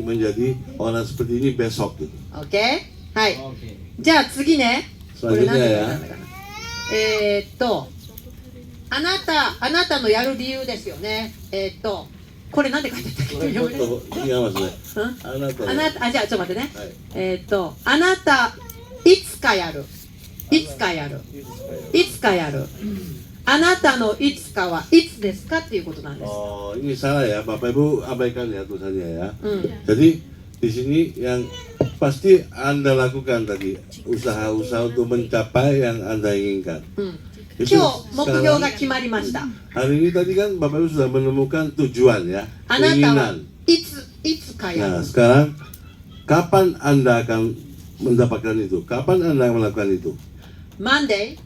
menjadi orang seperti ini besok gitu. OK？ はい。じゃあ次ね。これ何て書いてあったかな。あなたのやる理由ですよね。これ何て書いてあったっけ？ Cotto, 読めない。 違いますね。あなたのじゃあちょっと待ってね。はいあなたいつかやる。いつかやる。いつかやる。あなたのいつかはいつですかっていうことなんです。 Oh, ini salah ya, Bapak Ibu abaikan ya tulisannya ya. うん。 Jadi di sini yang pasti Anda lakukan tadi usaha-usaha untuk mencapai yang Anda inginkan. うん。 Itu 今日目標 sekarang, が決まりました。 hari ini tadi kan Bapak Ibu sudah menemukan tujuan ya, あなたは keinginan. いつかや Nah る。 sekarang kapan Anda akan mendapatkan itu? Kapan Anda akan melakukan itu? Monday,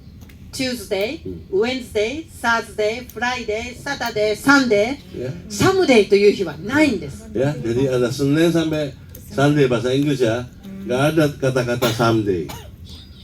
Tuesday, Wednesday, Thursday, Friday, Saturday, Sunday, Ya, Someday という日はないんです。 ya. Jadi ada Senin sampai Sunday bahasa Inggris ya. Nggak ada kata-kata someday.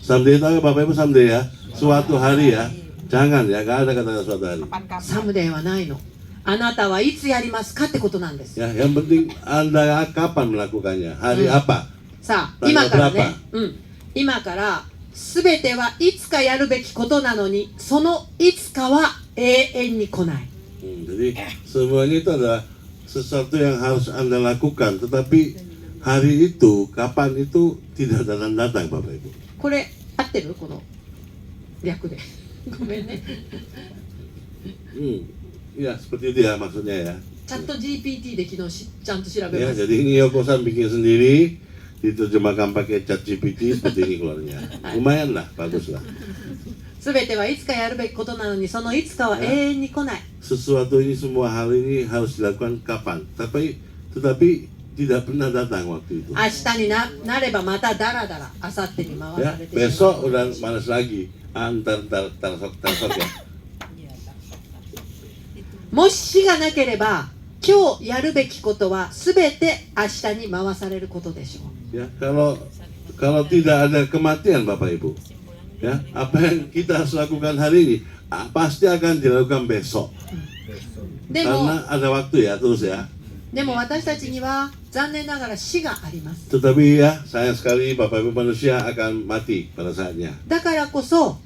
Someday itu apa Bapak Ibu someday ya? Suatu hari ya. Jangan ya, nggak ada kata-kata suatu hari. Someday はないの。あなたはいつやりますかってことなんです。 Ya, yang penting Anda kapan melakukannya? Hari apa? さあ、 Tanggal 今からね berapa?、今から全てはいつかやるべきことなのに、そのいつかは永遠に来ない。 Jadi semuanya itu adalah sesuatu yang harus Anda lakukan, tetapi hari itu, kapan itu tidak datang-datang Bapak Ibu. これ合ってる？この略で。ごめんね。 Ya seperti itu ya maksudnya ya. チャット GPT で昨日ちゃんと調べ Ya ました。 jadi ini Yoko-san bikin sendiri, diterjemahkan pakai chat GPT seperti ini keluarnya. Lumayan lah, bagus lah. 全てはいつかやるべきことなのに、そのいつかは永遠に来ない。 Sesuatu ini semua hal ini harus dilakukan kapan, tetapi tidak pernah datang waktu itu. 明日になればまたダラダラ、明後日に回 Ya されてしまう。 besok udah malas lagi. Antar sok ya. もし死がなければ、今日やるべきことは全て明日に回されることでしょう。 Ya kalau tidak ada kematian Bapak Ibu, ya apa yang kita harus lakukan hari ini pasti akan dilakukan besok. でも Karena ada waktu ya terus ya. でも私たちには残念ながら死があります。 Tetapi ya sayang sekali Bapak Ibu manusia akan mati pada saatnya. だからこそ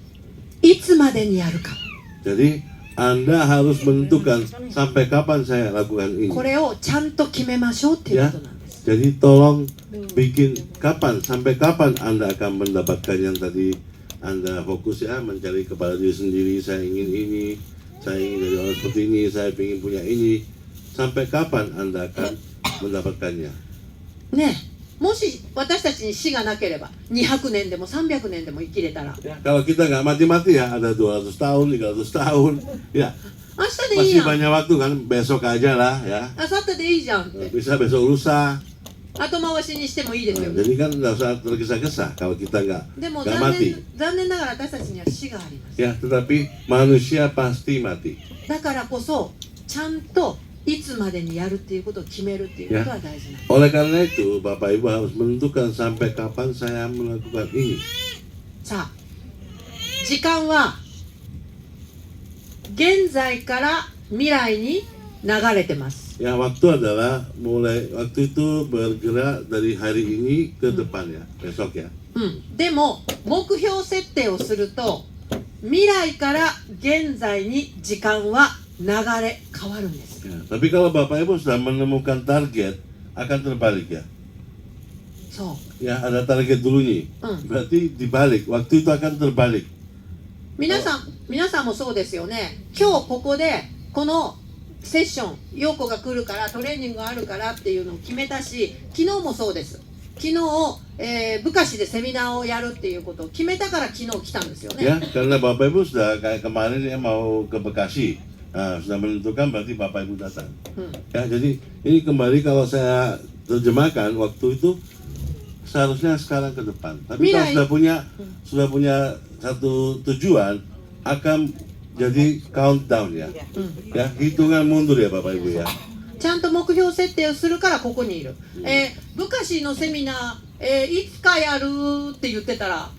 いつまでにやるか、 Jadi Anda harus menentukan sampai kapan saya lakukan ini. これをちゃんと決めましょうっていうことなんです。 Jadi tolong bikin kapan, sampai kapan Anda akan mendapatkan yang tadi Anda fokus ya, mencari kepada diri sendiri, saya ingin ini, saya ingin jadi orang seperti ini, saya ingin punya ini. Sampai kapan Anda akan mendapatkannya? ねえ、もし私たちに死がなければ200年でも300年でも生きれたら Ya, kalau kita nggak mati-mati ya, ada 200 tahun, 300 tahun, ya 明日でいい masih やん、 banyak waktu kan, besok aja lah ya. 明後日でいいじゃんって、 Bisa besok lusa. 後回しにしてもいいですよ。 Jadi kan nggak usah tergesa-gesa kalau kita でも nggak mati. 残念ながら私たちには死があります。 Ya, tetapi manusia pasti mati. だからこそちゃんといつまでにやるっていうことを決めるっていうことは大事なんです。 Oleh karena itu, Bapak Ibu harus menentukan sampai kapan saya melakukan ini. さあ、時間は現在から未来に流れてます。 Ya, waktu adalah waktu itu bergerak dari hari ini ke depan ya, besok ya. でも目標設定をすると未来から現在に時間は流れ変わるんです。 Ya, tapi kalau Bapak Ibu sudah menemukan target, akan terbalik ya. そう。 Ya, ada target dulu nih. Berarti dibalik, waktu itu akan terbalik. 皆さんもそうですよね。今日ここでこのセッション、陽子が来るからトレーニングがあるからっていうのを決めたし、昨日もそうです。昨日、部下でセミナーをやるっていうことを決めたから昨日来たんですよね。 Ya, karena Bapak Ibu sudah kayak kemarin ya mau ke Bekasi, nah, sudah menentukan berarti Bapak Ibu datang. Ya, jadi ini kembali kalau saya terjemahkan waktu itu seharusnya sekarang ke depan. Tapi kalau sudah punya satu tujuan akan jadi countdown ya, ya hitungan mundur ya Bapak Ibu ya. ちゃんと目標設定をするからここにいる。部下のセミナー、いつかやるって言ってたら、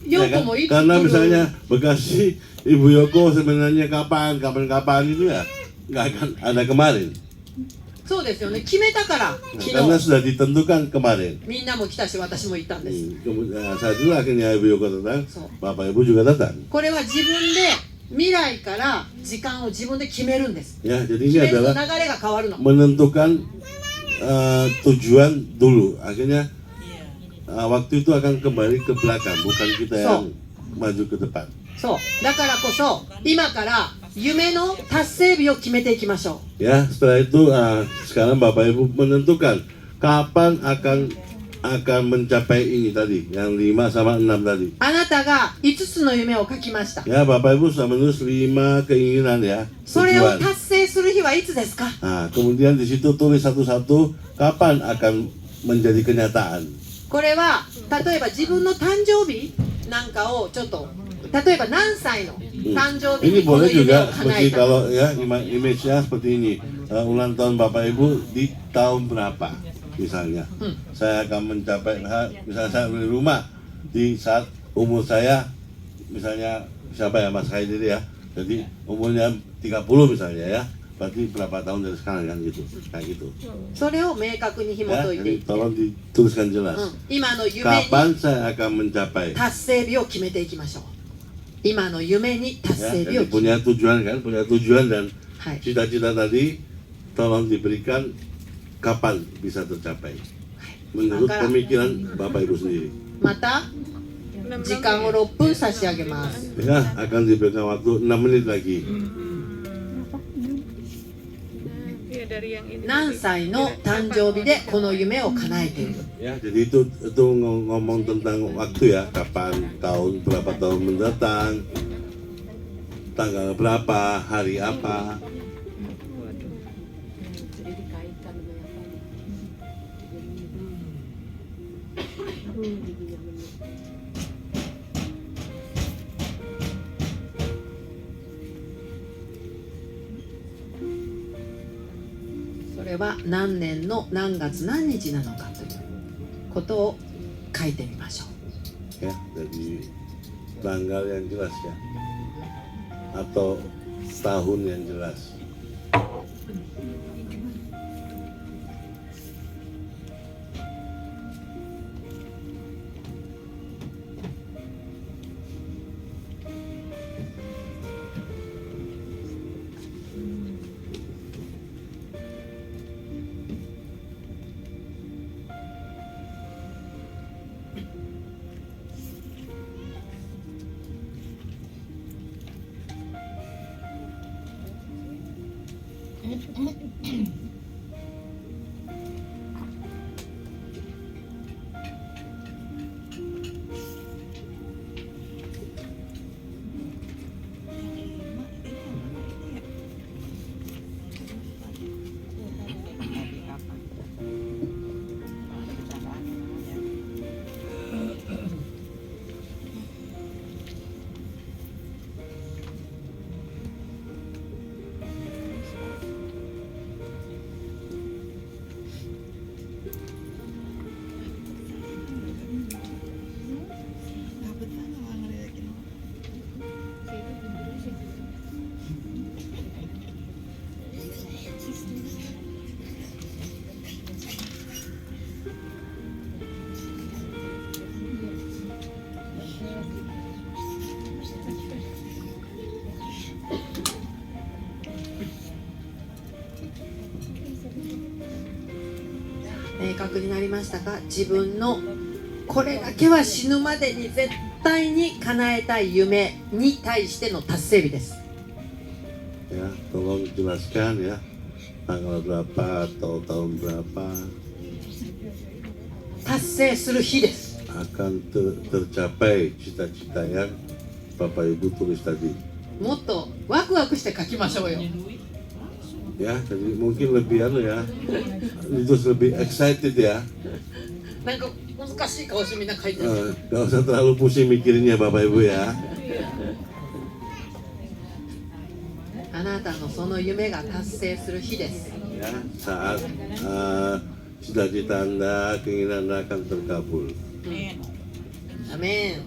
陽子もいつ来る。 Karena misalnya Bekasi, Ibu Yoko sebenarnya kapan itu ya nggak akan ada kemarin. そうですよね。決めたから昨 Karena 日 sudah ditentukan kemarin. みんなも来たし私も行ったんです。 Kemudian saat itu akhirnya Ibu Yoko datang, Bapak Ibu juga datang. これは自分で未来から時間を自分で決めるんです。 Ya, jadi 決 ini めると adalah 流れが変わるの。 menentukan tujuan dulu. Akhirnya waktu itu akan kembali ke belakang, bukan kita yang maju ke depan. そう。だからこそ今から夢の達成日を決めていきましょう。 Ya, setelah itu sekarang Bapak Ibu menentukan kapan akan mencapai ini tadi, yang 5 sama 6 tadi. あなたが5つの夢を書きました。 Ya, Bapak Ibu sudah menulis 5 keinginan ya, それを tujuan. 達成する日はいつですか？ Nah, kemudian di situ tulis satu-satu kapan akan menjadi kenyataan. これは例えば自分の誕生日なんかをちょっと、例えば何歳の誕生日 Ini にこの boleh 夢を juga 叶え seperti た。 kalau ya image-nya seperti ini. Ulang tahun Bapak Ibu di tahun berapa misalnya. Saya akan mencapai misalnya saya beli rumah di saat umur saya misalnya siapa ya Mas Haidiri ya. Jadi umurnya 30 misalnya ya. Berarti berapa tahun dari sekarang kan gitu. Kayak gitu. それを明確に紐 Ya, 解いてい jadi って、 tolong dituliskan jelas. 今の夢に Kapan saya akan mencapai? 達成日を決めていきましょう。今の夢に達 Ya, 成日を jadi punya tujuan kan, punya tujuan dan はい。 cita-cita tadi tolong diberikan kapan bisa tercapai menurut pemikiran Bapak Ibu sendiri. また時間を6分差し上げます。 Ya, akan diberikan waktu 6 menit lagi. Ya, dari yang ini 何歳の誕生日でこの夢を叶えている。 Ya, jadi itu ngomong tentang waktu ya, kapan, tahun berapa tahun mendatang, tanggal berapa, hari apa. So それは何年の何月何日なのかということを書いてみましょう。 Ya, jadi tanggal yang jelas ya, atau tahun yang jelas.「明確になりましたか？自分のこれだけは死ぬまでに絶対に叶えたい夢に対しての達成日です。Ya, tolong jelaskan ya tanggal berapa atau tahun berapa 達成する日です。 akan tercapai cita-cita yang Bapak Ibu tulis tadi. もっとワクワクして書きましょうよ。 Ya, jadi mungkin lebih ya, itu lebih excited ya. なんか難しい顔してみんな書いてる。 Gak usah terlalu pusing mikirinnya Bapak Ibu ya. あなたのその夢が達成する日です。 Ya, saat cita-cita Anda, keinginan Anda akan terkabul. アメン。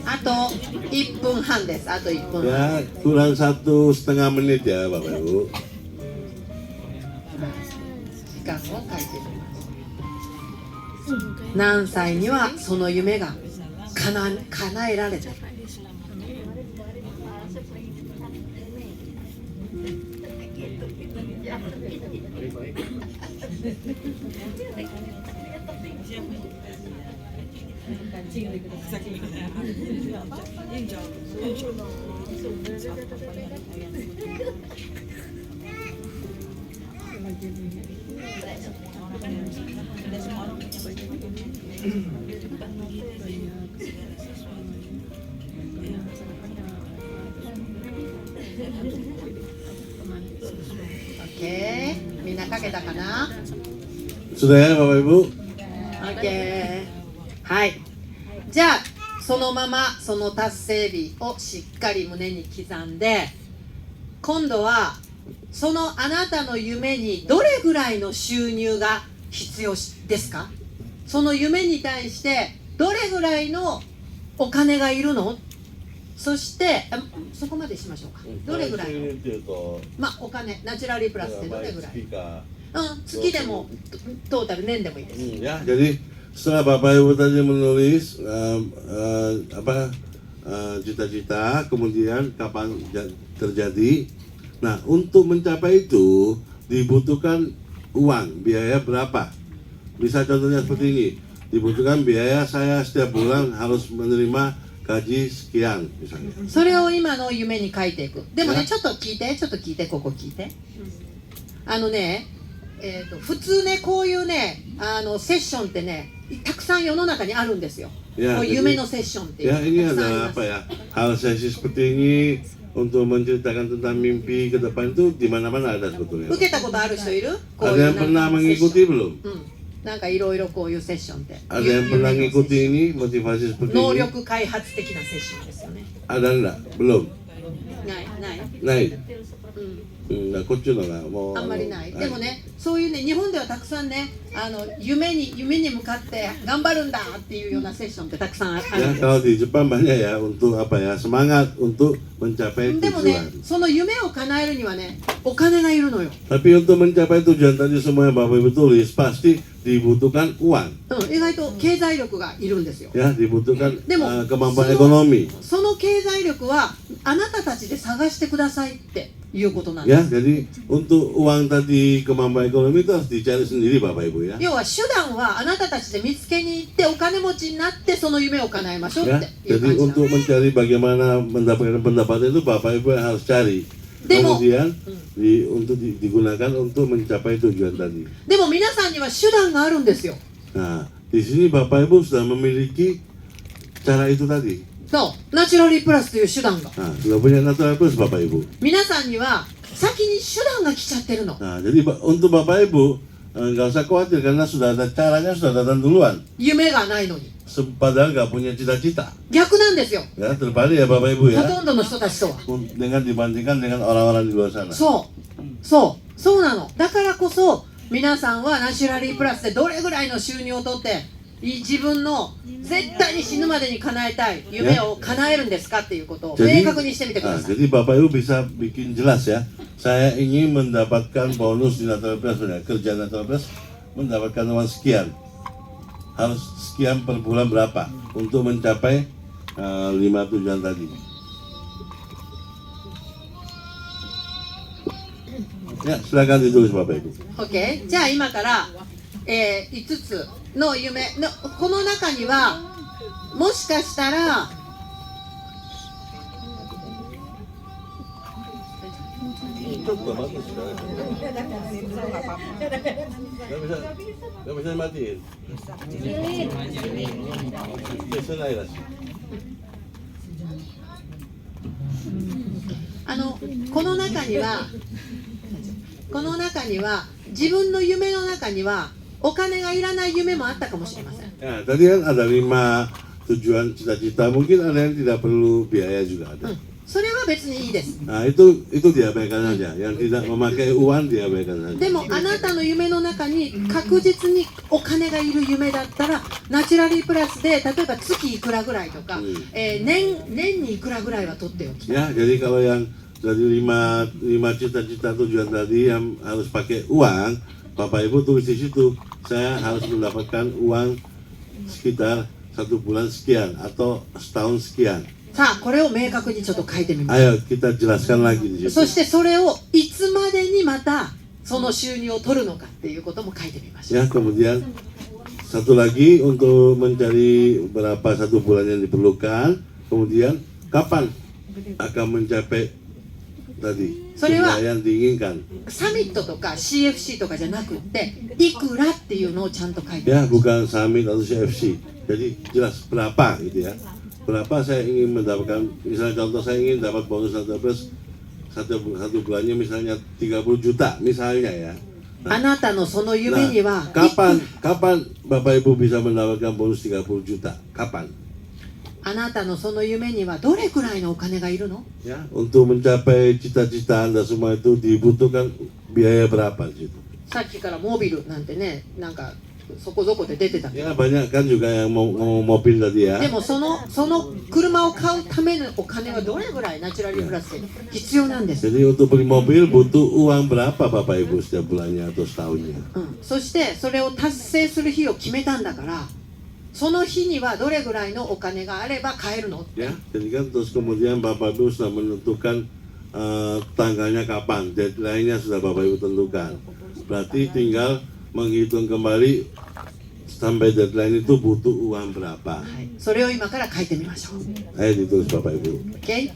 あと1分半です。あと1分半。 Ya, kurang 1,5 menit ya Bapak Ibu. 時間を書いてみます。何歳にはその夢が叶えられた。 Oke, みんな書けたかな？ Sudah ya Bapak Ibu? OK。はい。じゃあそのままその達成日をしっかり胸に刻んで、今度はそのあなたの夢にどれぐらいの収入が必要ですか？その夢に対してどれぐらいのお金がいるの？そしてそこまでしましょうか。どれぐらいの？まあお金、ナチュラリープラスってどれぐらい？月でもトータル年でもいいです。 Ya, jadi setelah Bapak Ibu tadi menulis cita-cita, kemudian kapan terjadi. Nah, untuk mencapai itu dibutuhkan uang, biaya berapa? Bisa contohnya seperti ini. Dibutuhkan biaya saya setiap bulan harus menerima gaji sekian misalnya. それを今の夢に書いていく。でもね、ちょっと聞いて、ここ聞いて。普通ね、こういうね、セッションってね、たくさん世の中にあるんですよ。こう夢のセッションっていうの Ya, ini たくさんあり adalah ます apa ya? Hal sesi seperti ini untuk menceritakan tentang mimpi ke depan itu di mana-mana ada sebetulnya. 受けたことある人いる？こう Ada いう yang なんか pernah セッション mengikuti belum? なんかいろいろこういうセッションって。 Ada yang pernah mengikuti ini motivasi seperti 能 ini? 力開発的なセッションですよね。 Ada enggak? Belum. ない。 Naik. Nah, こっちのがもうあんまりない。でもね、そういうね、日本ではたくさんね、夢に向かって頑張るんだっていうようなセッションってたくさんある Ya, んです。 kalau di Jepang banyak ya untuk apa ya? Semangat untuk mencapai でもね tujuan.、その夢を叶えるにはね、お金がいるのよ。 Tapi untuk mencapai tujuan tadi semua yang Bapak Ibu tulis pasti dibutuhkan uang. 意外と経済力がいるんですよ。 Ya, dibutuhkan Demo, kemampuan semua- ekonomi. その経済力はあなたたちで探してくださいっていうことなんで Ya, す。 jadi untuk uang tadi kemampuan ekonomi itu harus dicari sendiri Bapak Ibu ya. 要は手段はあなたたちで見つけに行ってお金持ちになってその夢を叶えましょうっ Ya, ていう jadi 感じなん untuk です。 mencari bagaimana mendapatkan pendapatan itu Bapak Ibu yang harus cari. Demo. Kemudian digunakan untuk mencapai tujuan tadi. でも皆さんには手段があるんですよ。 Nah, di sini Bapak Ibu sudah memiliki cara itu tadi. そう、ナチュラリープラスという手段が。 Nah, sudah punya natural plus Bapak Ibu. 皆さんには先に手段が来ちゃってるの。 Nah, jadi untuk Bapak Ibu nggak usah khawatir karena sudah ada caranya, sudah datang duluan. 夢がないのに。 Padahal nggak punya cita-cita. 逆なんですよ。 Ya, terbalik ya Bapak Ibu ほ ya. とんどの人たちとは。 Dengan dibandingkan dengan orang-orang di luar sana. そうなの。だからこそ皆さんはナチュラリープラスでどれぐらいの収入を取って自分の絶対に死ぬまでに叶えたい夢を叶えるんですかっていうことを明確にしてみてください。 jadi Bapak Ibu bisa bikin jelas ya. Saya ingin mendapatkan bonus di Natural Plus, kerja Natural Plus mendapatkan uang sekian. Harus sekian per bulan berapa untuk mencapai 5 tujuan tadi. Ya, silakan ditulis Bapak Ibu. OK。じゃあ今から、5つの夢のこの中にはもしかしたらちょっと待ってください。Gak bisa dimatiin. Selesai lah. この中には自分の夢の中にはお金がいらない夢もあったかもしれません。 Ya, tadi kan ada 5 tujuan cita-cita, mungkin ada yang tidak perlu biaya juga ada. それは別にいいです。 Nah itu diabaikan saja, yang tidak memakai uang diabaikan saja. でもあなたの夢の中に確実にお金がいる夢だったらナチュラリープラスで例えば月いくらぐらいとか、年にいくらぐらいは取っておき。 Ya, jadi kalau yang dari 5 cita-cita tujuan tadi yang harus pakai uang, Bapak Ibu tulis di situ, saya harus mendapatkan uang sekitar 1 bulan sekian atau setahun sekian. さあこれを明確にちょっと書いてみましょ Ayo kita jelaskan lagi di う。 situ. そしてそれをいつまでにまたその収入を取るのかっていうことも書いてみましょう。 Ya, kemudian satu lagi untuk mencari berapa 1 bulan yang diperlukan, kemudian kapan akan mencapai tadi jumlah yang diinginkan. サミットとか CFC とかじゃなくっていくらっていうのをちゃんと書いてみ Ya, ましょう。 bukan summit atau CFC. Jadi jelas berapa gitu ya. Berapa saya ingin mendapatkan, misalnya contoh saya ingin dapat bonus atau plus satu bulannya misalnya 30 juta misalnya ya. あなたのその夢には kapan Bapak Ibu bisa mendapatkan bonus 30 juta? Kapan? あなたのその夢にはどれくらいのお金がいるの？ Ya, untuk mencapai cita-cita Anda semua itu dibutuhkan biaya berapa di situ? さっきからモビルなんてね、なんかそこそこで出てたけど、 Ya, banyak kan juga yang mau mobil tadi ya. でもその車を買うためのお金はどれぐらいナチュラルプラスで必要なんです。 Jadi untuk beli mobil butuh uang berapa Bapak Ibu setiap bulannya atau setahunnya? そしてそれを達成する日を決めたんだから、その日にはどれぐらいのお金があれば買えるの？ Ya, jadi kan terus kemudian Bapak Ibu sudah menentukan tanggalnya kapan, deadline-nya sudah Bapak Ibu tentukan. Berarti tinggal menghitung kembali sampai deadline itu butuh uang berapa. それを今から書いてみましょう。 Ayo ditulis Bapak Ibu. OK？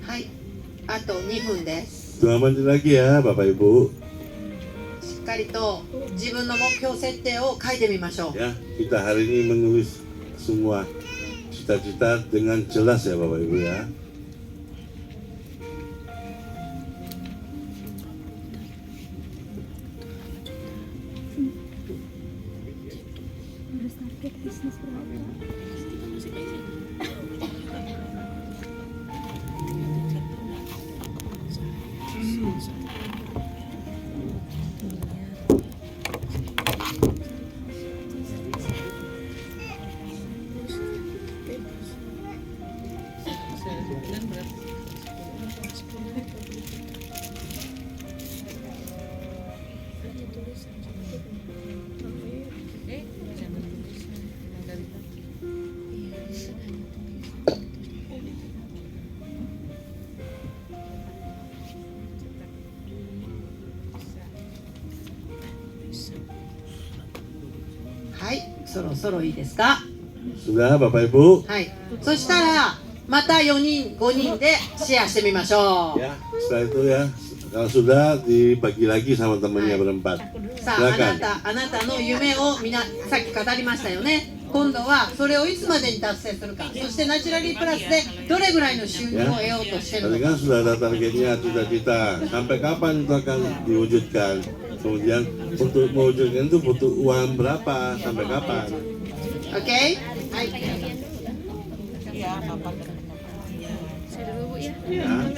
はい、あと2分です。 2 menit lagi ya Bapak Ibu. しっかりと自分の目標設定を書いてみましょう。 Ya, kita hari ini menulis semua cita-cita dengan jelas ya Bapak Ibu ya. はい、そろそろいいですか。 Sudah Bapak Ibu? はい、そしたらまた4人5人でシェアしてみましょう。 Ya, setelah itu ya, kalau sudah dibagi lagi sama temannya berempat. さあ、あなたの夢をさっき語りましたよね。今度はそれをいつまでに達成するか、そしてナチュラリープラスでどれぐらいの収入を得ようとしてる Tadi のか。 kan sudah ada targetnya, cita-cita. Sampai kapan itu akan diwujudkan? Kemudian untuk mewujudkan itu butuh uang berapa? Sampai kapan? Oke? はい。 Iya, Bapak. Saya dulu Bu ya. Ya.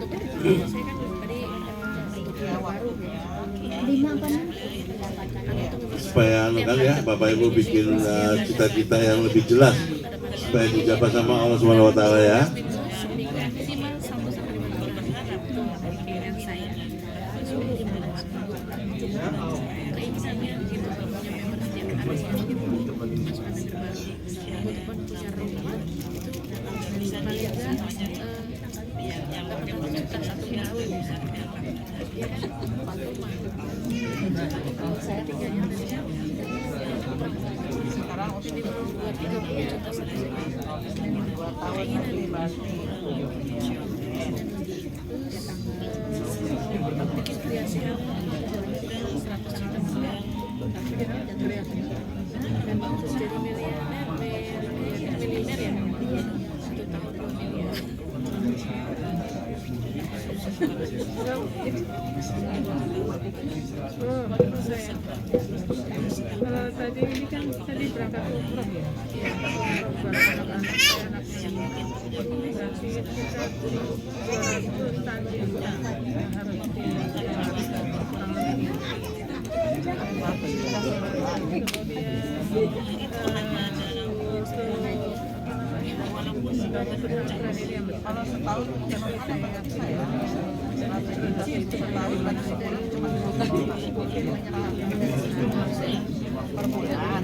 Untuk saya kan tadi untuk Iya, warung ya. Supaya kan ya Bapak Ibu bikin cita-cita yang lebih jelas supaya dijabat sama Allah Subhanahu Wa Taala ya. seminggu maksimal 1 sampai 5 bulan untuk keinginan saya. Keinginannya gitu kalau punya member setiap hari gitu. Masukan member baru. Ataupun punya rumah itu paling enggak 800 juta 1 tahun. Ya kan? 4 rumah. Kalau saya tinggalnya dari Sekarang minimal buat 30 juta satu tahun. 2 tahun lebih pasti. Bikin kreasi HP 100 juta sebulan. Dan mau jadi milioner ya 1 tahun 2 miliar. Saya kalau tadi ini kan tadi berangkat umroh ya, buat anak saya berarti kita 200 tadi yang harus kurang lebih. Kalau setahun jangan dapat saya. Setahun pada sebulan cuma per bulan.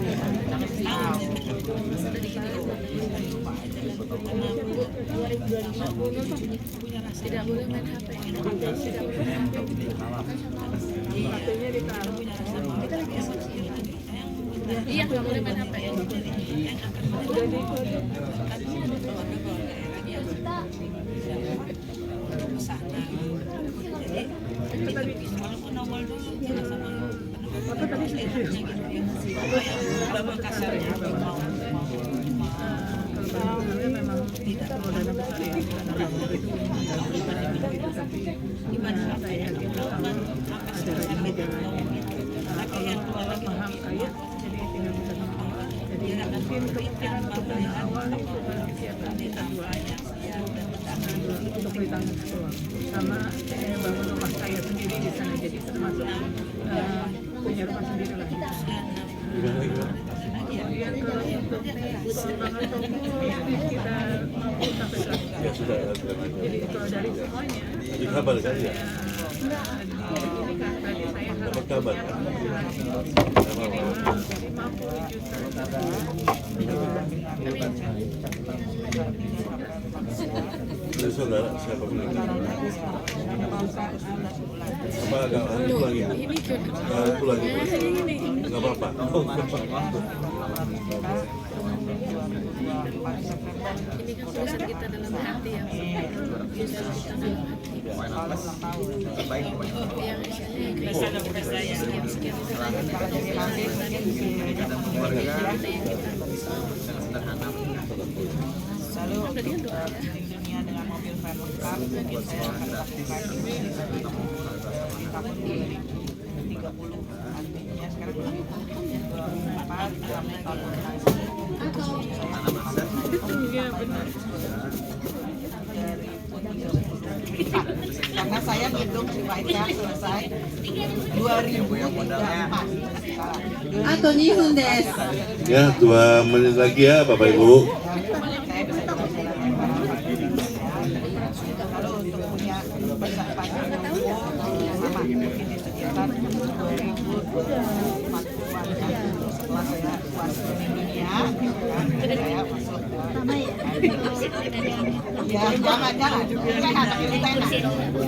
Tidak boleh main HP. Tidak boleh Waktunya ditaruh. Iya, nggak boleh main HP. Udah dikodok. Itu tadi. Apa tadi sih? Kalau memang kalau dana besar ya, tapi gimana saya kita tahu ada lagi kalau paham kaya jadi tinggal bisa jadi mungkin kemungkinan untuk dana awal itu persiapan kita untuk ditanggung doang sama bangun rumah saya sendiri di sana jadi termasuk punya rumah sendiri lagi. Kemudian kalau untuk pengembangan toko kita mampu sampai 100. Ya sudah. Jadi kalau dari semuanya Jadi kabar kan ya? ini kan tadi saya Dapat kabar kan? minimal 50 juta. Dari saudara siapa bilang? Apa agak hantu lagi? Hantu lagi? Nggak apa-apa. Ini kan tulisan kita dalam hati yang bisa kita dalam hati. Yang sekian Lalu di dunia dengan mobil van lengkap mungkin saya akan lakukan ini di tahun 2030 artinya sekarang 2024 sampai tahun Iya benar. karena saya hitung supaya selesai 2034. Ato 2分です。 Ya, 2 menit lagi ya Bapak Ibu. Saya bisa jalan-jalan kalau untuk punya besar panjang sama mungkin disediakan setelah saya puas keliling dunia, saya masuk ya jangan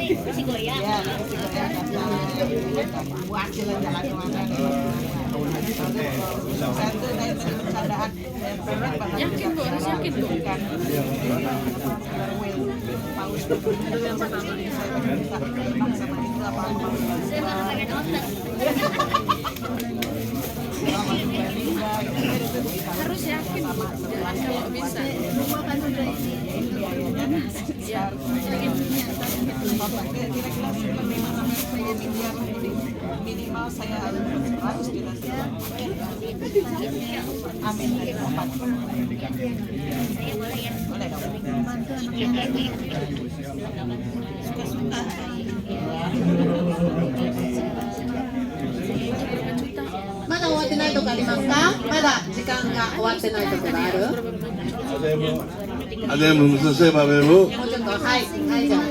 Kursi goyang. ya buat jalan-jalan kemana saya tuh naik bercandaan Yakin Bu, harus yakin Bu. paus Itu yang pertama ya. sama itu apa Saya malah pengen otak. Harus yakin Bu. Jangan kalau bisa. Ya, kira-kira minimal saya harus 100 juta. Amin. Boleh dong. Suka-suka. まだ終わってないとこありますか？まだ時間が終わってないところある？ Ada yang belum selesai Bapak Ibu? もうちょっとはいはいじゃあ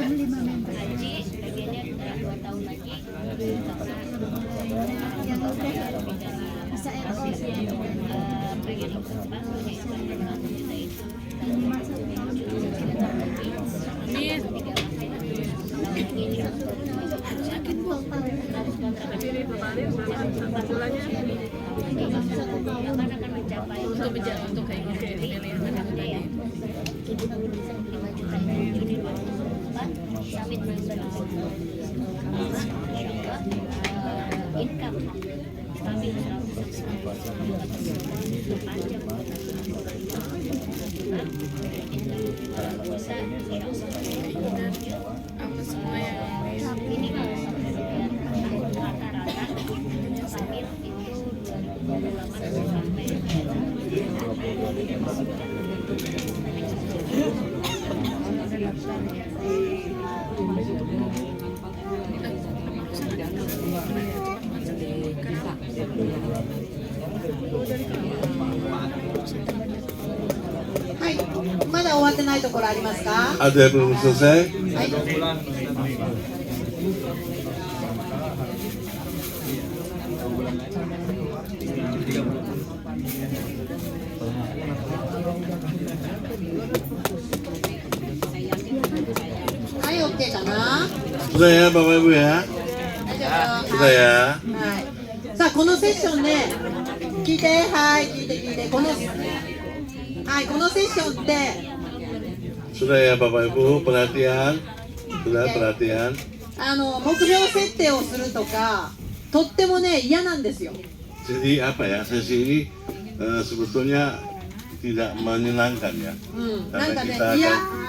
Haji, bagiannya udah 2 tahun lagi. Bagian itu apa? amin. Harus yakin Bu. Tapi ini kemarin berapa bulannya Kapan akan mencapai untuk kayak gitu ya, pilihan tadi. 5 juta ini 2024 summit nasional. Insyaallah income stabil 100%. Panjang bisa Dan apa semua yang minimal rata-rata stabil itu 2028 sampaiはいまだ終わってないところありますか？ Ada yang belum selesai? はい。 はい、OK かな？ Sudah ya Bapak Ibu ya? 大丈夫。 Sudah ya? はい。さあ、このセッションね、聞いて、はい、聞いて、このセッションって、 Sudah ya Bapak Ibu, perhatian? Sudah perhatian? 目標設定をするとか、とってもね、嫌なんですよ。 Jadi apa ya, sesi ini sebetulnya tidak menyenangkan ya. なんかね、Karena kita いや akan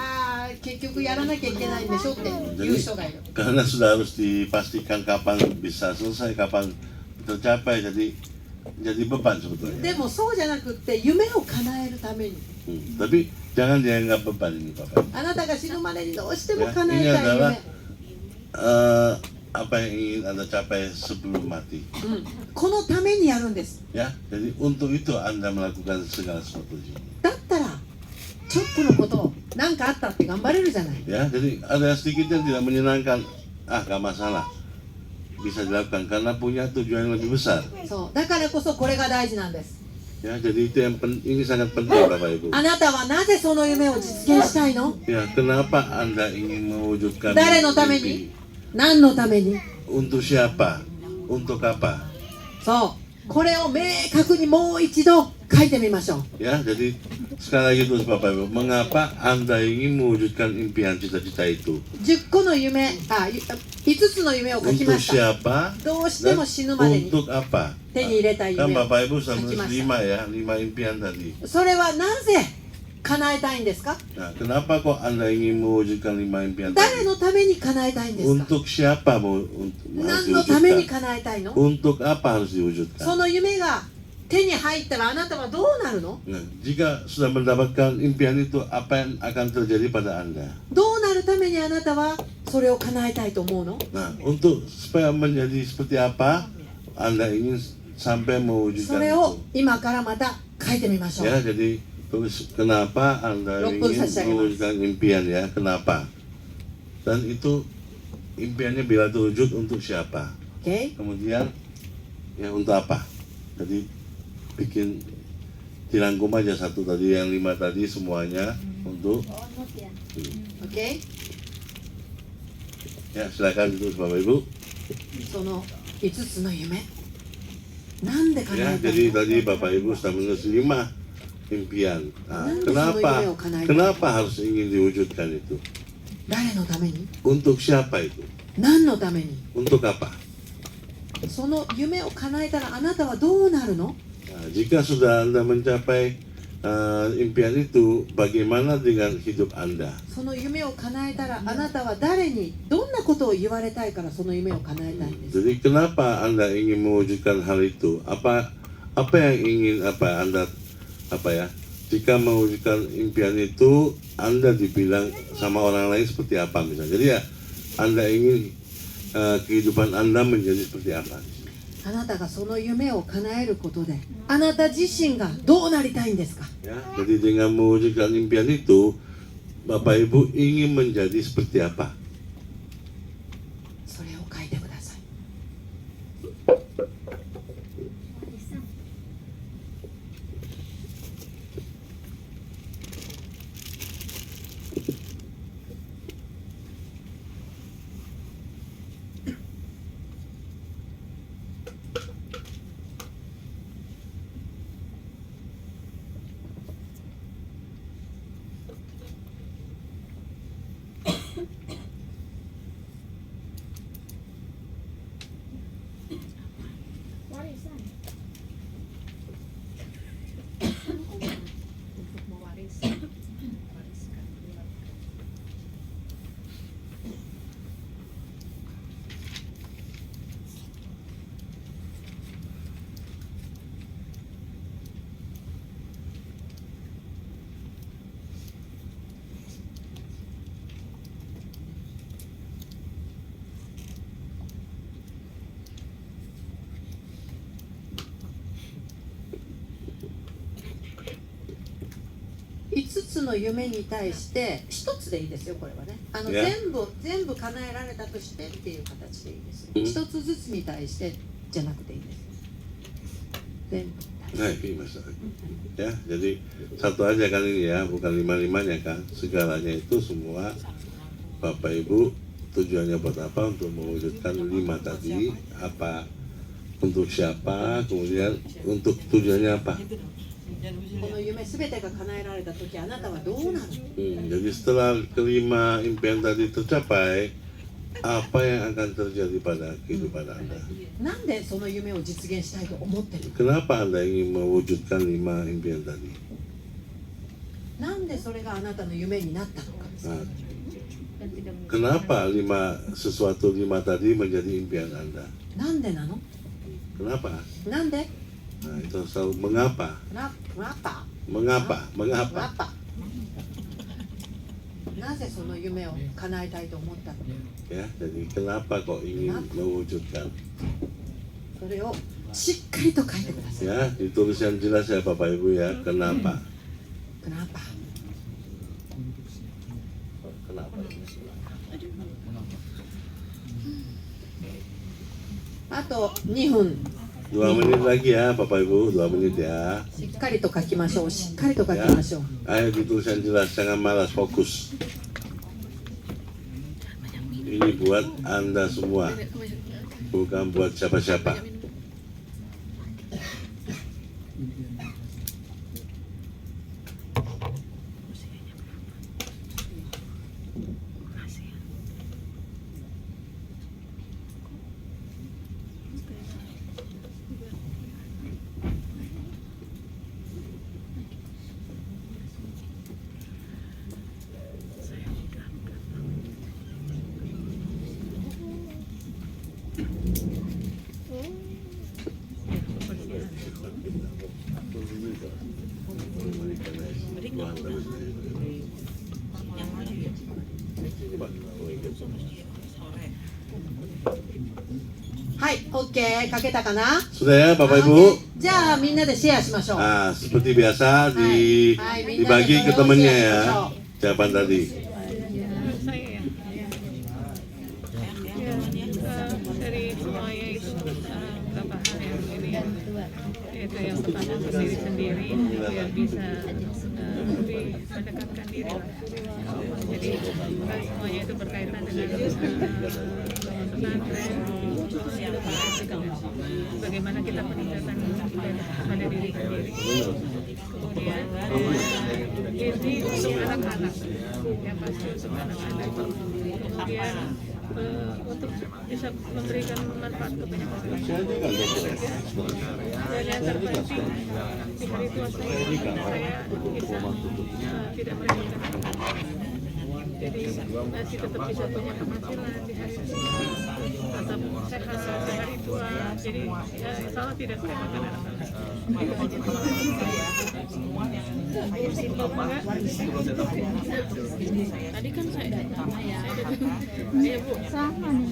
結局やらなきゃいけないんでしょって言う人がいる。 karena sudah harus dipastikan kapan bisa selesai, kapan tercapai, jadi beban sebetulnya. でもそうじゃなくって夢を叶えるために Tapi jangan dianggap beban ini Bapak. あなたが死ぬまでにどうしても Ya, 叶 ini えたい adalah 夢、 apa yang ingin Anda capai sebelum mati. このためにやるんです。 Ya, jadi untuk itu Anda melakukan segala sesuatu di sini. だったらちょっとのこと何かあったって頑張れるじゃない。 Ya, jadi ada sedikit yang tidak menyenangkan, gak masalah, bisa dilakukan karena punya tujuan yang lebih besar. そうだからこそこれが大事なんです。 Ya, jadi itu yang ini sangat penting Bapak Ibu. あなたはなぜその夢を実現したいの？ Ya, kenapa Anda ingin mewujudkan 誰のため mimpi? に？何のために？ Untuk siapa? Untuk apa? そうこれを明確にもう一度書いてみましょう。 Ya, jadi sekali lagi terus Bapak Ibu, mengapa Anda ingin mewujudkan impian cita-cita itu? 10個の夢、5つの夢を書き Untuk ました。 siapa? どうしても Dan 死ぬまでに untuk apa? 手に入れたい Kan 夢を Bapak Ibu 書 sama きまし 5 ya, 5 impian tadi. た。それはなぜ叶えたいんですか？ Nah, kenapa kok Anda ingin mewujudkan 5 impian 誰 tadi? のために叶えたいんですか？ Untuk siapa harus 何のために diwujudkan? 叶えたいの？ Untuk apa harus そ diwujudkan? の夢が手に入ったらあなたはどうなるの？ Nah, jika sudah mendapatkan impian itu, apa yang akan terjadi pada Anda? どうなるためにあなたはそれを叶えたいと思うの？ Nah, untuk supaya menjadi seperti apa, Anda ingin sampai そ mewujudkan れ itu. を今からまた書いてみましょう。 Ya, jadi tulis kenapa Anda Rokun ingin saja, mewujudkan impian ya, kenapa? Dan itu impiannya bila terwujud untuk siapa? Oke? Kemudian ya untuk apa? Jadi bikin dirangkum aja satu tadi, yang 5 tadi semuanya untuk Oke? ya silakan itu Bapak Ibu. その5つの夢、なんで叶 Ya, えた jadi の？ tadi Bapak Ibu sudah menulis 5 impian. Nah, Kenapa kenapa semua impian kenapa harus ingin diwujudkan itu? 誰のために？ Untuk siapa itu? 何のために？ Untuk apa? その夢を叶えたらあなたはどうなるの？ Nah, jika sudah Anda mencapai impian itu, bagaimana dengan hidup Anda? その夢を叶えたらあなたは誰にどんなことを言われたいからその夢を叶えたいんです。 Jadi kenapa Anda ingin mewujudkan hal itu? Apa yang ingin Anda jika mewujudkan impian itu Anda dibilang sama orang lain seperti apa misalnya. Jadi ya Anda ingin kehidupan Anda menjadi seperti apa? あなたがその夢を叶えることであなた自身がどうなりたいんですか？ Ya, jadi dengan mewujudkan impian itu Bapak Ibu ingin menjadi seperti apa? それを書いてください。 Warisan. Untuk mewariskan.5つの夢に対して1つでいいですよ、これはね。ね全部叶えられたとしてっていう形でいいです。うん1つずつに対してじゃなくていいです。全部。 Nah, ini masalah. Ya, jadi satu aja kan ini ya, bukan 5-5-nya kan. Segalanya itu semua Bapak Ibu tujuannya buat apa? Untuk mewujudkan 5 tadi. Apa? Untuk siapa? Kemudian untuk tujuannya apa? この夢すべてが叶えられた時あなたはどうなる？ Jadi setelah kelima impian tadi tercapai, apa yang akan terjadi pada kehidupan Anda? なんでその夢を実現したいと思ってるの？ Kenapa Anda ingin mewujudkan 5 impian tadi? なんでそれがあなたの夢になったのか？ Nah, kenapa sesuatu 5 tadi menjadi impian Anda? なんでなの？ Kenapa? なんで？ Nah, itu selalu mengapa? Kenapa? Mengapa? Kenapa? なぜその夢を叶えたいと思ったの？ Ya, jadi kenapa kok ingin mewujudkan? それをしっかりと書いてください。 Ya, ditulis yang jelas ya Bapak Ibu ya. Kenapa? Kenapa? Kenapa? あと2分 2 menit lagi ya Bapak Ibu, 2 menit ya. しっかりと書きましょう。しっかりと書きましょう。 Ayo ditulis yang jelas, jangan malas, fokus. Ini buat Anda semua, bukan buat siapa-siapa.はい、OK 書けたかな？ Sudah ya Bapak Ibu? OK じゃあみんなでシェアしましょう。 Nah, seperti biasa dibagi ke temennya ya jawaban tadi. Saya ya. Ya, dari semuanya Itu yang pertama untuk diri sendiri biar bisa lebih mendekatkan diri lah. Jadi kan semuanya itu berkaitan dengan pesantren, bagaimana kita meningkatkan pada diri sendiri. Kemudian ini untuk anak-anak, ya pasti untuk anak-anak. Kemudian untuk bisa memberikan manfaat ke banyak orang. Dan yang terpenting di hari tua saya bisa tidak merepotkan. Jadi masih tetap bisa punya penghasilan di hari tua, tetap sehat di hari tua. Jadi insya Allah tidak merepotkan anak-anak. Tadi kan saya iya Bu, sama nih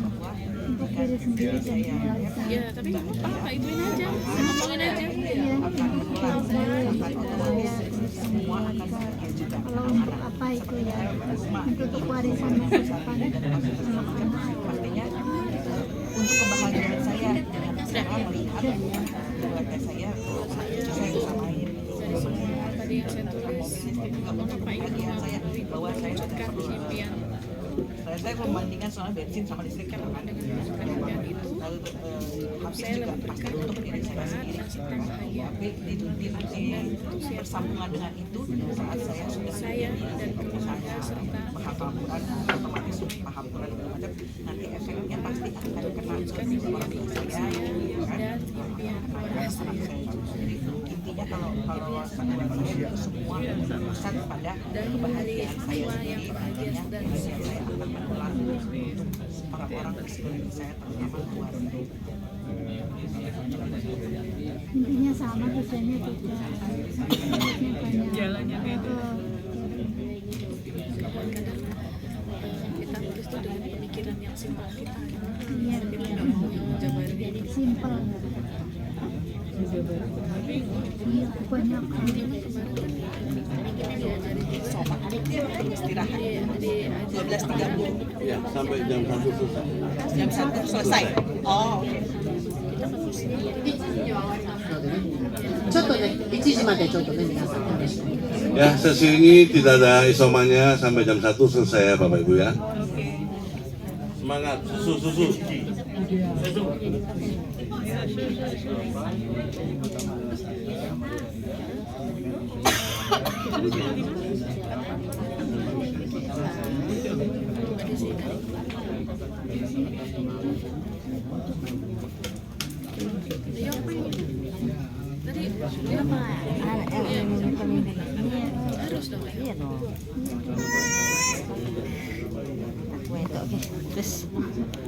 untuk diri sendiri dan keluarga. ya tapi nggak apa-apa, ituin aja, ngomongin aja. Iya, untuk diri saya keluarga. Kalau untuk apa itu ya, untuk warisan masa depan anak-anak. Artinya untuk kebahagiaan saya dengan melihat keluarga saya bisa main. Tadi yang saya tulis, Kebahagiaan saya bahwa saya sudah perlu impian saya membandingkan soal bensin sama listrik kan impian itu lalu habis saya juga lebih pasti dekat untuk diri saya sendiri tapi di bersambungan dengan itu saat saya sudah saya dan keluarga serta menghafal Quran otomatis paham Quran segala macam nanti efeknya pasti akan kena ke orang tua saya dan impian keluarga saya. jadi intinya kalau saya itu semua pusat pada kebahagiaan saya sendiri artinya kebahagiaan saya akan menular para orang di sekeliling saya terutama keluarga. Intinya sama, tujuannya juga. Jalannya beda. Kadang kita tulis itu dengan pemikiran yang simpel kita, Iya, tapi tidak mau jawabannya jadi simpel. Iya, banyak. Istirahat di 12.30 Ya, sampai jam 1 selesai. jam 1 selesai. Oh, oke. ちょっとね、1時までちょっとね、皆さんよろしくお願いします。 Ya, sesi ini tidak ada isomannya sampai jam 1 selesai ya Bapak Ibu ya. Semangat, susu. tadi harus dong ya. Iya dong. Oke, terus